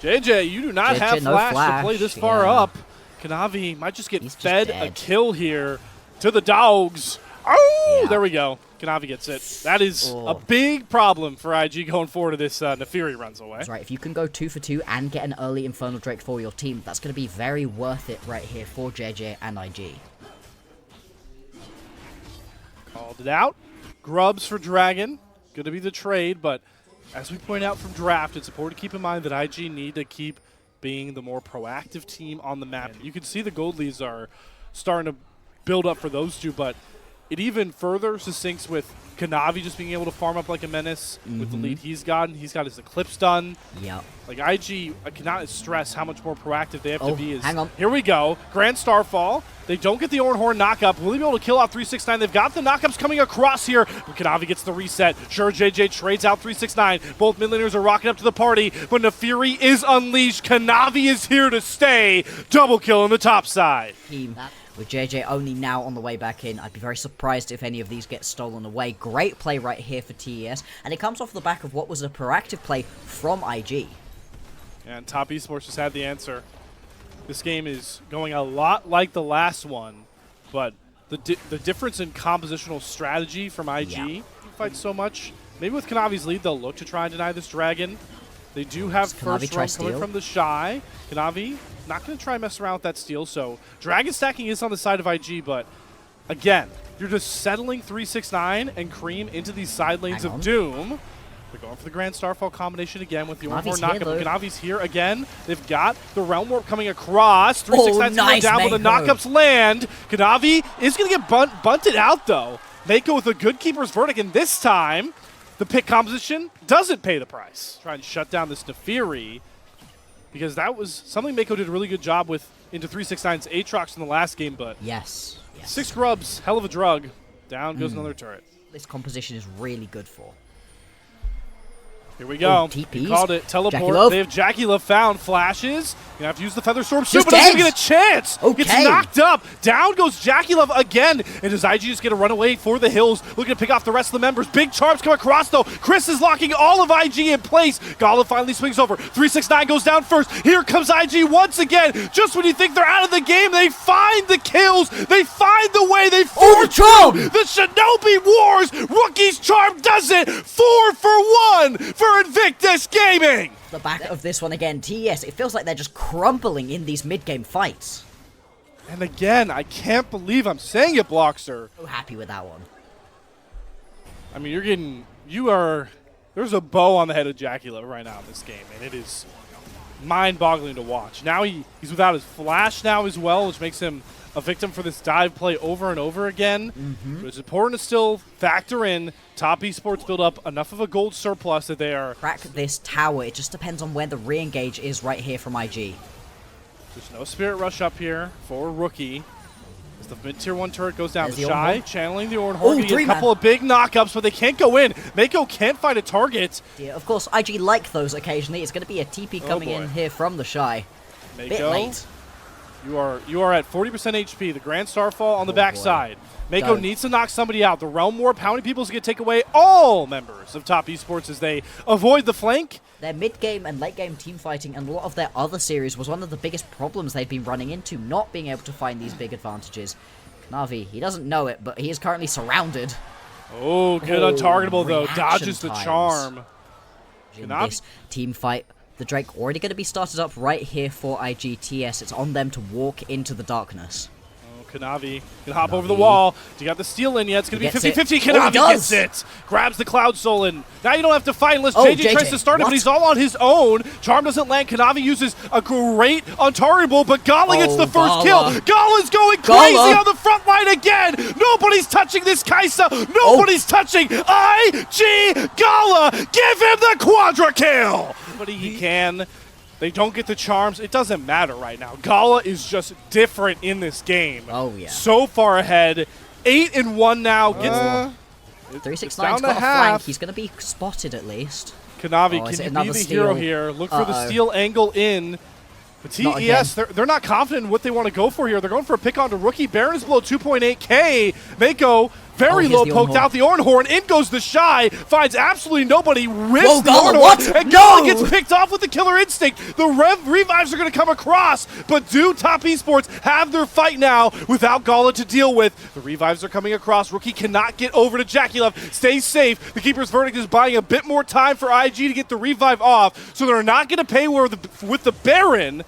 JJ, you do not have flash to play this far up. Kanavi might just get fed a kill here to the dogs. Oh, there we go. Kanavi gets it. That is a big problem for IG going forward to this Nefiri runs away. That's right. If you can go 2 for 2 and get an early Infernal Drake for your team, that's going to be very worth it right here for JJ and IG. Called it out. Grubs for Dragon. Going to be the trade, but as we point out from draft, it's important to keep in mind that IG need to keep being the more proactive team on the map. You can see the gold leads are starting to build up for those two, but it even further succinks with Kanavi just being able to farm up like a menace with the lead he's gotten. He's got his Eclipse done. Yep. Like IG, I cannot stress how much more proactive they have to be. Hang on. Here we go. Grand Starfall. They don't get the Ornhorn knockup. Will they be able to kill out 369? They've got the knockups coming across here, but Kanavi gets the reset. Sure, JJ trades out 369. Both mid laners are rocking up to the party, but Nefiri is unleashed. Kanavi is here to stay. Double kill on the top side. With JJ only now on the way back in, I'd be very surprised if any of these get stolen away. Great play right here for TES, and it comes off the back of what was a proactive play from IG. And Top Esports just had the answer. This game is going a lot like the last one, but the difference in compositional strategy from IG fight so much. Maybe with Kanavi's lead, they'll look to try and deny this Dragon. They do have first run coming from the Shy. Kanavi not going to try and mess around with that steal, so Dragon stacking is on the side of IG, but again, you're just settling 369 and Cream into these side lanes of Doom. They're going for the Grand Starfall combination again with the Ornhorn knockup. Kanavi's here again. They've got the Realm Warp coming across. 369's going down, but the knockups land. Kanavi is going to get bunted out, though. Mako with a good keeper's verdict, and this time, the pick composition doesn't pay the price. Try and shut down this Nefiri, because that was something Mako did a really good job with into 369's Aatrox in the last game, but 6 grubs, hell of a drug. Down goes another turret. This composition is really good for. Here we go. TPs. Called it. Teleport. JackeyLove. They have JackeyLove found. Flashes. Gonna have to use the Feather Storm soon, but doesn't get a chance. Gets knocked up. Down goes JackeyLove again. And does IG just get a runaway for the hills? Looking to pick off the rest of the members. Big charms come across, though. Chris is locking all of IG in place. Gala finally swings over. 369 goes down first. Here comes IG once again. Just when you think they're out of the game, they find the kills. They find the way. They force the Shinobi Wars. Rookie's charm does it. 4 for 1 for Invictus Gaming. The back of this one again, TES, it feels like they're just crumpling in these mid-game fights. And again, I can't believe I'm saying it, Blockster. So happy with that one. I mean, there's a bow on the head of JackeyLove right now in this game, and it is mind-boggling to watch. Now he's without his flash now as well, which makes him a victim for this dive play over and over again. But it's important to still factor in Top Esports build up enough of a gold surplus that they are... Crack this tower. It just depends on where the re-engage is right here from IG. There's no Spirit Rush up here for Rookie. As the mid-tier 1 turret goes down, the Shy channeling the Ornhorn. Get a couple of big knockups, but they can't go in. Mako can't find a target. Yeah, of course, IG like those occasionally. It's going to be a TP coming in here from the Shy. Mako. Bit late. You are at 40% HP. The Grand Starfall on the backside. Mako needs to knock somebody out. The Realm Warp, how many people is going to take away all members of Top Esports as they avoid the flank? Their mid-game and late-game team fighting and a lot of their other series was one of the biggest problems they've been running into, not being able to find these big advantages. Knavi, he doesn't know it, but he is currently surrounded. Oh, good untargetable, though. Reaction Dodges the times. charm. In this team fight, the Drake already going to be started up right here for IGTS. It's on them to walk into the darkness. Knavi can hop over the wall. Do you got the steal in yet? It's going to be 50-50. Knavi gets it. Grabs the Cloud Soul in. Now you don't have to fight unless JJ tries to start it, but he's all on his own. Charm doesn't land. Knavi uses a great untargetable, but Gala gets the first kill. Gala's going crazy on the front line again. Nobody's touching this Kaisa. Nobody's touching IG Gala. Give him the quadra kill. But he can. They don't get the charms. It doesn't matter right now. Gala is just different in this game. Oh, yeah. So far ahead. 8-1 now. 369's got a flank. He's going to be spotted at least. Knavi, can you be the hero here? Look for the steal angle in. But TES, they're not confident in what they want to go for here. They're going for a pick onto Rookie. Baron is below 2.8k. Mako, very low, poked out the Ornhorn. In goes the Shy. Finds absolutely nobody. Rips the Ornhorn. And Gala gets picked off with the Killer Instinct. The revives are going to come across. But do Top Esports have their fight now without Gala to deal with? The revives are coming across. Rookie cannot get over to JackieLove. Stays safe. The Keeper's Verdict is buying a bit more time for IG to get the revive off. So they're not going to pay with the Baron.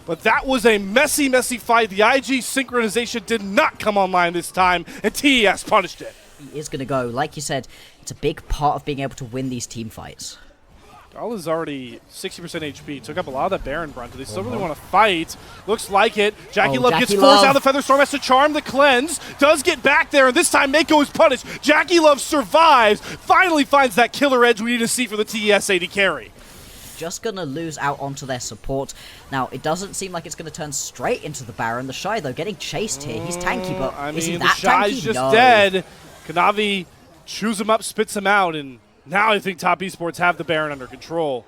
But that was a messy, messy fight. The IG synchronization did not come online this time, and TES punished it. He is going to go. Like you said, it's a big part of being able to win these team fights. Gala's already 60% HP. Took up a lot of that Baron brunt. Do they still really want to fight? Looks like it. JackieLove gets forced out of the Featherstorm. Has to charm the cleanse. Does get back there, and this time Mako is punished. JackieLove survives. Finally finds that killer edge we need to see for the TES AD carry. Just going to lose out onto their support. Now, it doesn't seem like it's going to turn straight into the Baron. The Shy, though, getting chased here. He's tanky, but is he that tanky? The Shy's just dead. Knavi chews him up, spits him out, and now I think Top Esports have the Baron under control.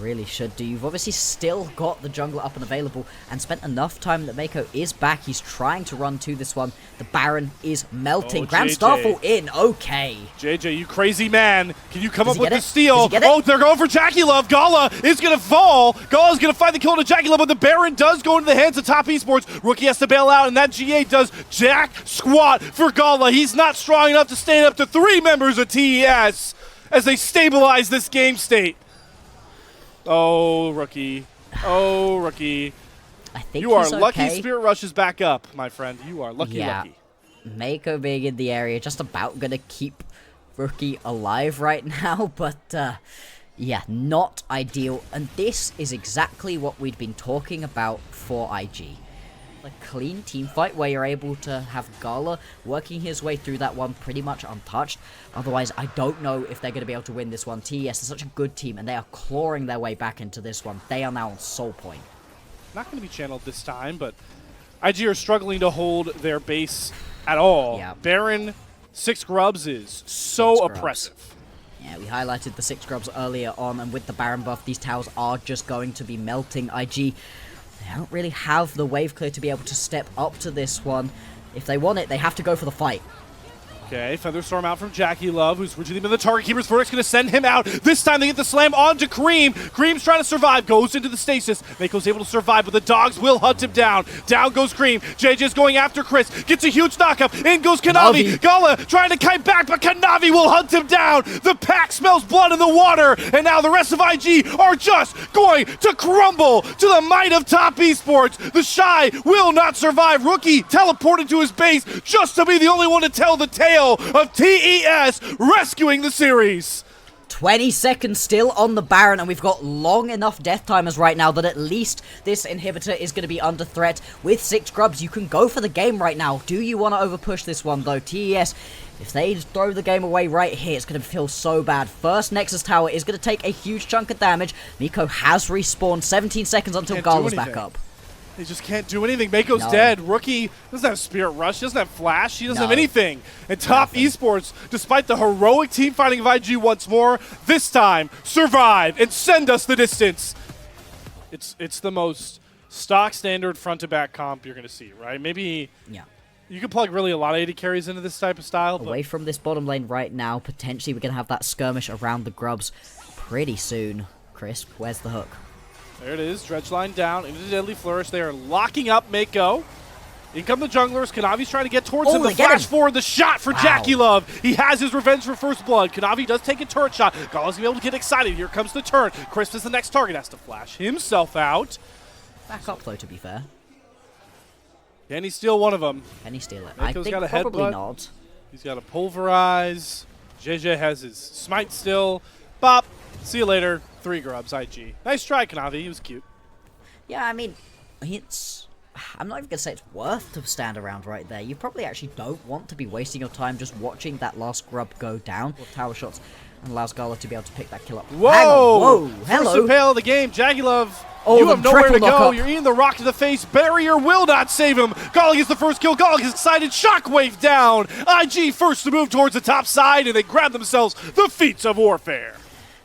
Really should do. You've obviously still got the jungler up and available and spent enough time that Mako is back. He's trying to run to this one. The Baron is melting. Grand Starfall in. Okay. JJ, you crazy man. Can you come up with the steal? Oh, they're going for JackieLove. Gala is going to fall. Gala's going to find the kill to JackieLove, but the Baron does go into the hands of Top Esports. Rookie has to bail out, and that GA does jack squat for Gala. He's not strong enough to stand up to 3 members of TES as they stabilize this game state. Oh, Rookie. Oh, Rookie. I think you are lucky Spirit Rush is back up, my friend. You are lucky. Mako being in the area, just about going to keep Rookie alive right now, but yeah, not ideal. And this is exactly what we'd been talking about for IG. A clean team fight where you're able to have Gala working his way through that one pretty much untouched. Otherwise, I don't know if they're going to be able to win this one. TES is such a good team, and they are clawing their way back into this one. They are now on soul point. Not going to be channeled this time, but IG are struggling to hold their base at all. Yeah. Baron 6 grubs is so oppressive. Yeah, we highlighted the 6 grubs earlier on, and with the Baron buff, these towers are just going to be melting. IG, they don't really have the wave clear to be able to step up to this one. If they want it, they have to go for the fight. Okay, Featherstorm out from JackieLove, who's originally been the target. Keeper's Verdict's going to send him out. This time they get the slam onto Cream. Cream's trying to survive, goes into the stasis. Mako's able to survive, but the dogs will hunt him down. Down goes Cream. JJ's going after Chris. Gets a huge knockup. In goes Knavi. Gala trying to kite back, but Knavi will hunt him down. The pack smells blood in the water, and now the rest of IG are just going to crumble to the might of Top Esports. The Shy will not survive. Rookie teleported to his base just to be the only one to tell the tale of TES rescuing the series. 20 seconds still on the Baron, and we've got long enough death timers right now that at least this inhibitor is going to be under threat. With 6 grubs, you can go for the game right now. Do you want to overpush this one, though? TES, if they throw the game away right here, it's going to feel so bad. First Nexus Tower is going to take a huge chunk of damage. Miko has respawned. 17 seconds until Gala's back up. They just can't do anything. Mako's dead. Rookie doesn't have Spirit Rush. He doesn't have Flash. He doesn't have anything. And Top Esports, despite the heroic team fighting of IG once more, this time survive and send us the distance. It's the most stock standard front to back comp you're going to see, right? Maybe you can plug really a lot of AD carries into this type of style. Away from this bottom lane right now, potentially we're going to have that skirmish around the grubs pretty soon. Crisp, where's the hook? There it is, dredge line down into the Deadly Flourish. They are locking up Mako. In come the junglers. Kanavi's trying to get towards him. The flash forward, the shot for Jackie Love. He has his revenge for first blood. Kanavi does take a turret shot. Gala's going to be able to get excited. Here comes the turn. Crisp is the next target. Has to flash himself out. Back up, though, to be fair. Can he steal one of them? Can he steal it? Mako's I think probably not. He's got a pulverize. JJ has his smite still. Bop. See you later. 3 grubs, IG. Nice try, Kanavi. He was cute. Yeah, I mean, I'm not even going to say it's worth to stand around right there. You probably actually don't want to be wasting your time just watching that last grub go down. Or tower shots and allows Gala to be able to pick that kill up. Whoa! Hello! First impale of the game. Jackie Love, Oh, you have nowhere to go. knock-up. You're eating the rock to the face. Barrier will not save him. Gala gets the first kill. Gala gets excited. Shockwave down. IG first to move towards the top side, and they grab themselves the feats of warfare.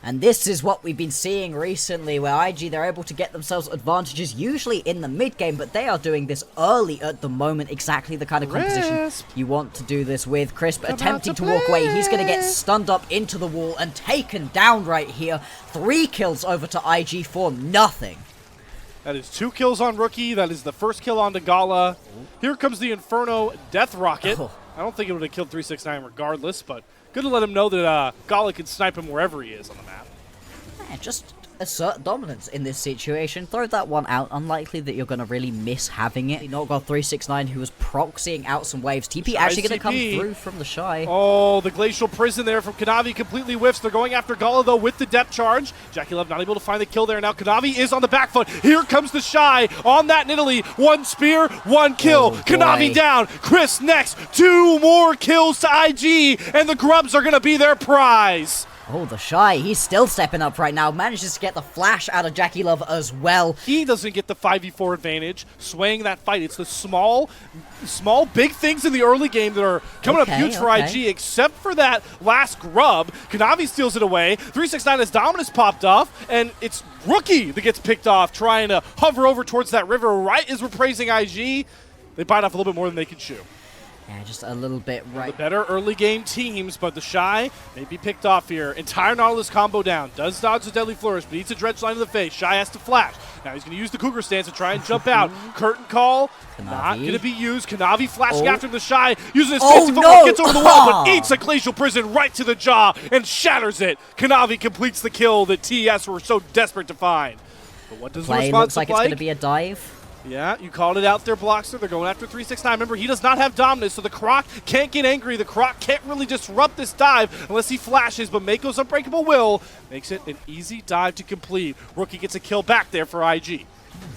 And this is what we've been seeing recently, where IG, they're able to get themselves advantages, usually in the mid-game, but they are doing this early at the moment, exactly the kind of composition you want to do this with. Crisp attempting to walk away. He's going to get stunned up into the wall and taken down right here. 3 kills over to IG for nothing. That is 2 kills on Rookie. That is the first kill on Gala. Here comes the Inferno Death Rocket. I don't think it would have killed 369 regardless, but good to let him know that Gala can snipe him wherever he is on the map. Yeah, just assert dominance in this situation. Throw that one out. Unlikely that you're going to really miss having it. Not got 369 who was proxying out some waves. TP actually going to come through from the Shy. Oh, the Glacial Prison there from Kanavi completely whiffs. They're going after Gala, though, with the depth charge. Jackie Love not able to find the kill there. Now Kanavi is on the back foot. Here comes the Shy on that Nidalee. 1 spear, 1 kill. Kanavi down. Chris next. 2 more kills to IG, and the Grubs are going to be their prize. Oh, the Shy, he's still stepping up right now. Manages to get the flash out of Jackie Love as well. He doesn't get the 5v4 advantage, swaying that fight. It's the small, big things in the early game that are coming up huge for IG, except for that last grub. Kanavi steals it away. 369 has dominance popped off, and it's Rookie that gets picked off, trying to hover over towards that river right as we're praising IG. They bite off a little bit more than they can chew. Yeah, just a little bit right. The better early game teams, but the Shy may be picked off here. Entire Nautilus combo down. Does dodge the Deadly Flourish, but eats a dredge line to the face. Shy has to flash. Now he's going to use the Cougar stance to try and jump out. Curtain call, not going to be used. Kanavi flashing after the Shy, using his fancy footwork, gets over the wall, but eats a Glacial Prison right to the jaw and shatters it. Kanavi completes the kill that TS were so desperate to find. But what does the response looks like look it's going to be a dive. Yeah, you called it out there, Blockster. They're going after 369. Remember, he does not have dominance, so the Croc can't get angry. The Croc can't really disrupt this dive unless he flashes, but Mako's Unbreakable Will makes it an easy dive to complete. Rookie gets a kill back there for IG.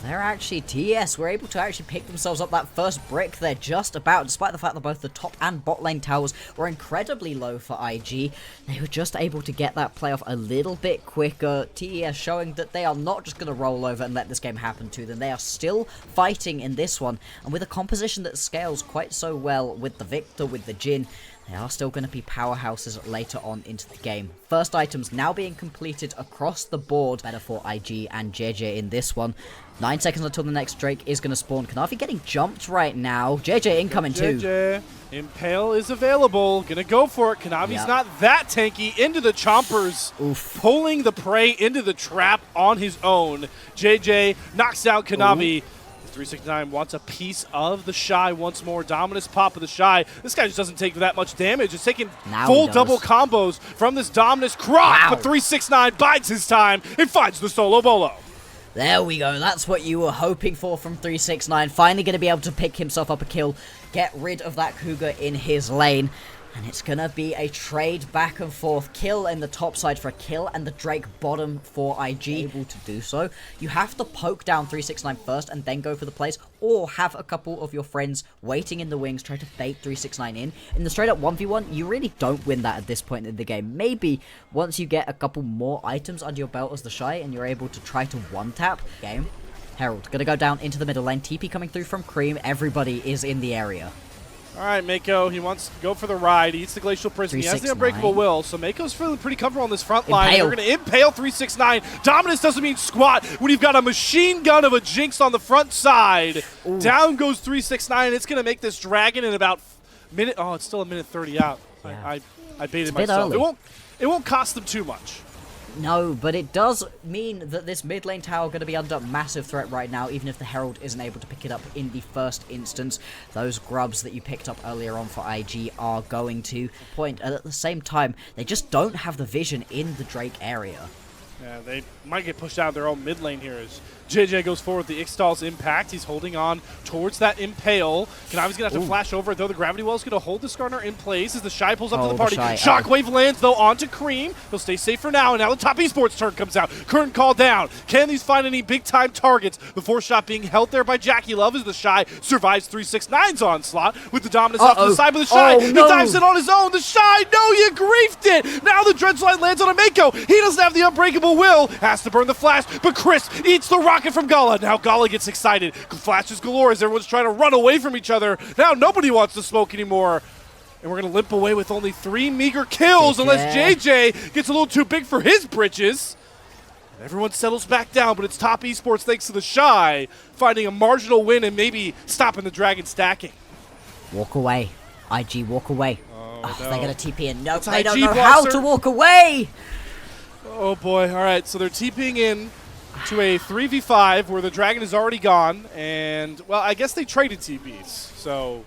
They're actually, TS were able to actually pick themselves up that first brick there just about, despite the fact that both the top and bot lane towers were incredibly low for IG. They were just able to get that play off a little bit quicker. TES showing that they are not just going to roll over and let this game happen to them. They are still fighting in this one, and with a composition that scales quite so well with the Victor, with the Jhin, they are still going to be powerhouses later on into the game. First items now being completed across the board. Better for IG and JJ in this one. 9 seconds until the next Drake is going to spawn. Kanavi getting jumped right now. JJ incoming too. Impale is available. Gonna go for it. Kanavi's not that tanky. Into the chompers. Pulling the prey into the trap on his own. JJ knocks out Kanavi. 369 wants a piece of the Shy once more. Dominus pop of the Shy. This guy just doesn't take that much damage. It's taking full double combos from this Dominus Croc, but 369 bides his time and finds the solo bolo. There we go. That's what you were hoping for from 369. Finally going to be able to pick himself up a kill, get rid of that Cougar in his lane. And it's going to be a trade back and forth. Kill in the top side for a kill, and the Drake bottom for IG. Able to do so. You have to poke down 369 first and then go for the plays, or have a couple of your friends waiting in the wings, try to bait 369 in. In the straight up 1v1, you really don't win that at this point in the game. Maybe once you get a couple more items under your belt as the Shy, and you're able to try to one-tap game. Herald, gonna go down into the middle lane. TP coming through from Cream. Everybody is in the area. All right, Mako, he wants to go for the ride. He eats the Glacial Prison. He has the Unbreakable Will, so Mako's feeling pretty comfortable on this front line. They're going to impale 369. Dominance doesn't mean squat when you've got a machine gun of a Jinx on the front side. Ooh. Down goes 369. It's going to make this Dragon in about minute. Oh, it's still a minute 30 out. Yeah. I baited myself. It won't cost them too much. No, but it does mean that this mid lane tower going to be under massive threat right now, even if the Herald isn't able to pick it up in the first instance. Those grubs that you picked up earlier on for IG are going to point, and at the same time, they just don't have the vision in the Drake area. Yeah, they might get pushed out of their own mid lane here as JJ goes forward with the Ixtal's impact. He's holding on towards that Impale. Kanavi's going to have to flash over, though the Gravity Well is going to hold the Skarner in place as the Shy pulls up to the party. Shockwave lands, though, onto Cream. He'll stay safe for now, and now the top Esports turn comes out. Current call down. Can these find any big-time targets? The 4-shot being held there by Jackie Love as the Shy survives 369's onslaught with the Dominance off to the side, but the Shy, he dives in on his own. The Shy, no, you griefed it! Now the Dreadslide lands on a Mako. He doesn't have the Unbreakable Will. Has to burn the flash, but Chris eats the rocket from Gala. Now Gala gets excited. Flashes galore as everyone's trying to run away from each other. Now nobody wants to smoke anymore. And we're going to limp away with only 3 meager kills unless JJ gets a little too big for his britches. And everyone settles back down, but it's top Esports thanks to the Shy finding a marginal win and maybe stopping the Dragon stacking. Walk away. IG, walk away. Oh, no. They're going to TP in. Nope, they don't IG know how to walk away. Oh boy, all right, so they're TPing in to a 3v5 where the Dragon is already gone, and, well, I guess they traded TPs, so...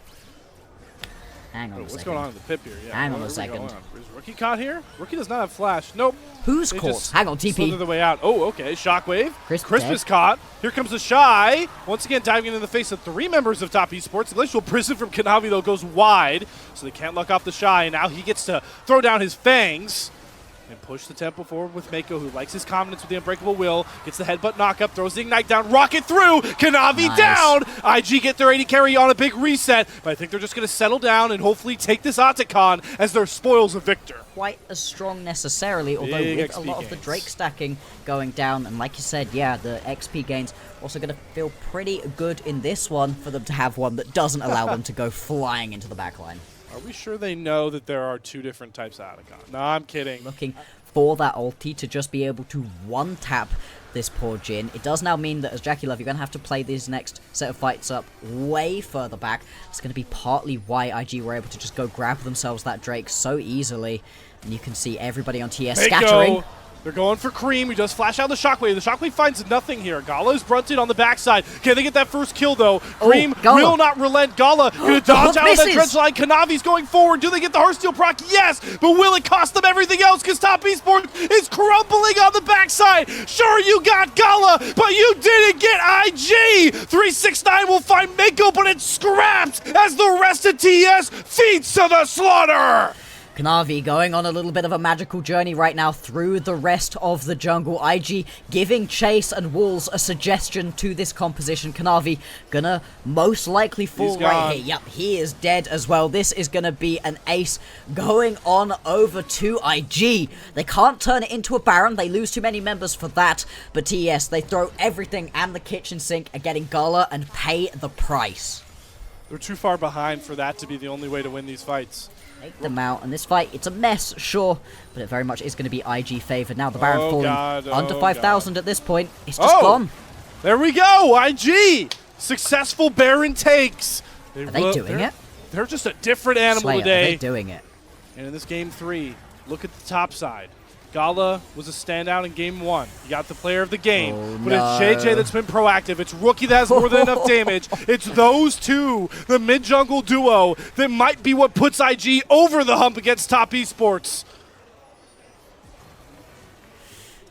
Hang on a second. What's going on in the pip here? Yeah, hang on a second. Is Rookie caught here? Rookie does not have flash. Nope. Who's caught? Hang on, TP. Slithered the way out. Oh, okay, Shockwave. Crispus caught. Here comes the Shy. Once again, diving into the face of 3 members of top Esports. The Glacial Prison from Kanavi, though, goes wide, so they can't luck off the Shy, and now he gets to throw down his fangs. And push the tempo forward with Mako, who likes his confidence with the Unbreakable Will. Gets the headbutt knockup, throws the Ignite down, rocket through, Kanavi down! IG get their 80 carry on a big reset, but I think they're just going to settle down and hopefully take this Otacon as their spoils of victor. Quite as strong necessarily, although with a lot of the Drake stacking going down, and like you said, yeah, the XP gains also going to feel pretty good in this one for them to have one that doesn't allow them to go flying into the backline. Are we sure they know that there are 2 different types of Otacon? No, I'm kidding. Looking for that ulti to just be able to one-tap this poor Jhin. It does now mean that as Jackie Love, you're going to have to play these next set of fights up way further back. It's going to be partly why IG were able to just go grab themselves that Drake so easily. And you can see everybody on TS scattering. They're going for Cream. He does flash out the Shockwave. The Shockwave finds nothing here. Gala is brunted on the backside. Can they get that first kill, though? Cream will not relent. Gala going to dodge out of that trench line. Kanavi's going forward. Do they get the Heartsteel proc? Yes! But will it cost them everything else? Because top Esports is crumbling on the backside. Sure, you got Gala, but you didn't get IG. 369 will find Mako, but it's scrapped as the rest of TS feeds to the slaughter. Kanavi going on a little bit of a magical journey right now through the rest of the jungle. IG giving Chase and Wolves a suggestion to this composition. Kanavi gonna most likely fall right here. Yep, he is dead as well. This is gonna be an ace going on over to IG. They can't turn it into a Baron. They lose too many members for that. But TES, they throw everything and the kitchen sink at getting Gala and pay the price. They're too far behind for that to be the only way to win these fights. Take them out, and this fight, it's a mess, sure, but it very much is going to be IG favored. Now the Baron falling under 5,000 at this point. It's just gone. There we go, IG! Successful Baron takes. Are they doing it? They're just a different animal Slayer, today. Are they doing it? And in this game 3, look at the top side. Gala was a standout in game 1. You got the player of the game. But it's JJ that's been proactive. It's Rookie that has more than enough damage. It's those two, the mid-jungle duo, that might be what puts IG over the hump against top Esports.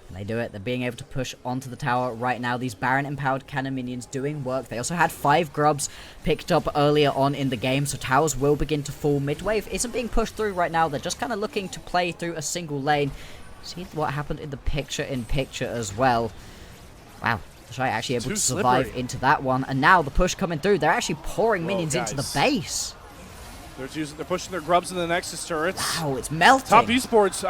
They do it. They're being able to push onto the tower right now. These Baron-empowered cannon minions doing work. They also had 5 grubs picked up earlier on in the game, so towers will begin to fall. Midwave isn't being pushed through right now. They're just kind of looking to play through a single lane. See what happened in the picture-in-picture as well. Wow. The Shy actually able to survive into that one. And now the push coming through. They're actually pouring minions into the base. They're pushing their grubs in the Nexus turrets. Wow, it's melting. Top Esports,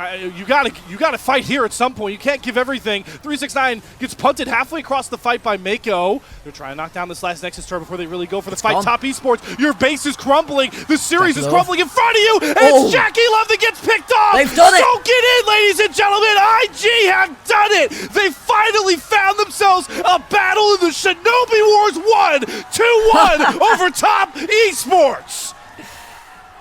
you gotta fight here at some point. You can't give everything. 369 gets punted halfway across the fight by Mako. They're trying to knock down this last Nexus turret before they really go for the fight. Gone. Top Esports, your base is crumbling. The series Jackie is Love. crumbling in front of you. And Oh. it's Jackie Love that gets picked off. They've done it. Soak it in, ladies and gentlemen. IG have done it. They finally found themselves a battle in the Shinobi Wars 2-1 over Top Esports.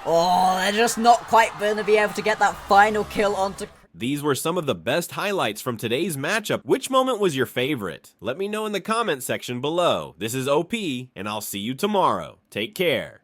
Oh, they're just not quite going to be able to get that final kill onto... These were some of the best highlights from today's matchup. Which moment was your favorite? Let me know in the comment section below. This is OP, and I'll see you tomorrow. Take care.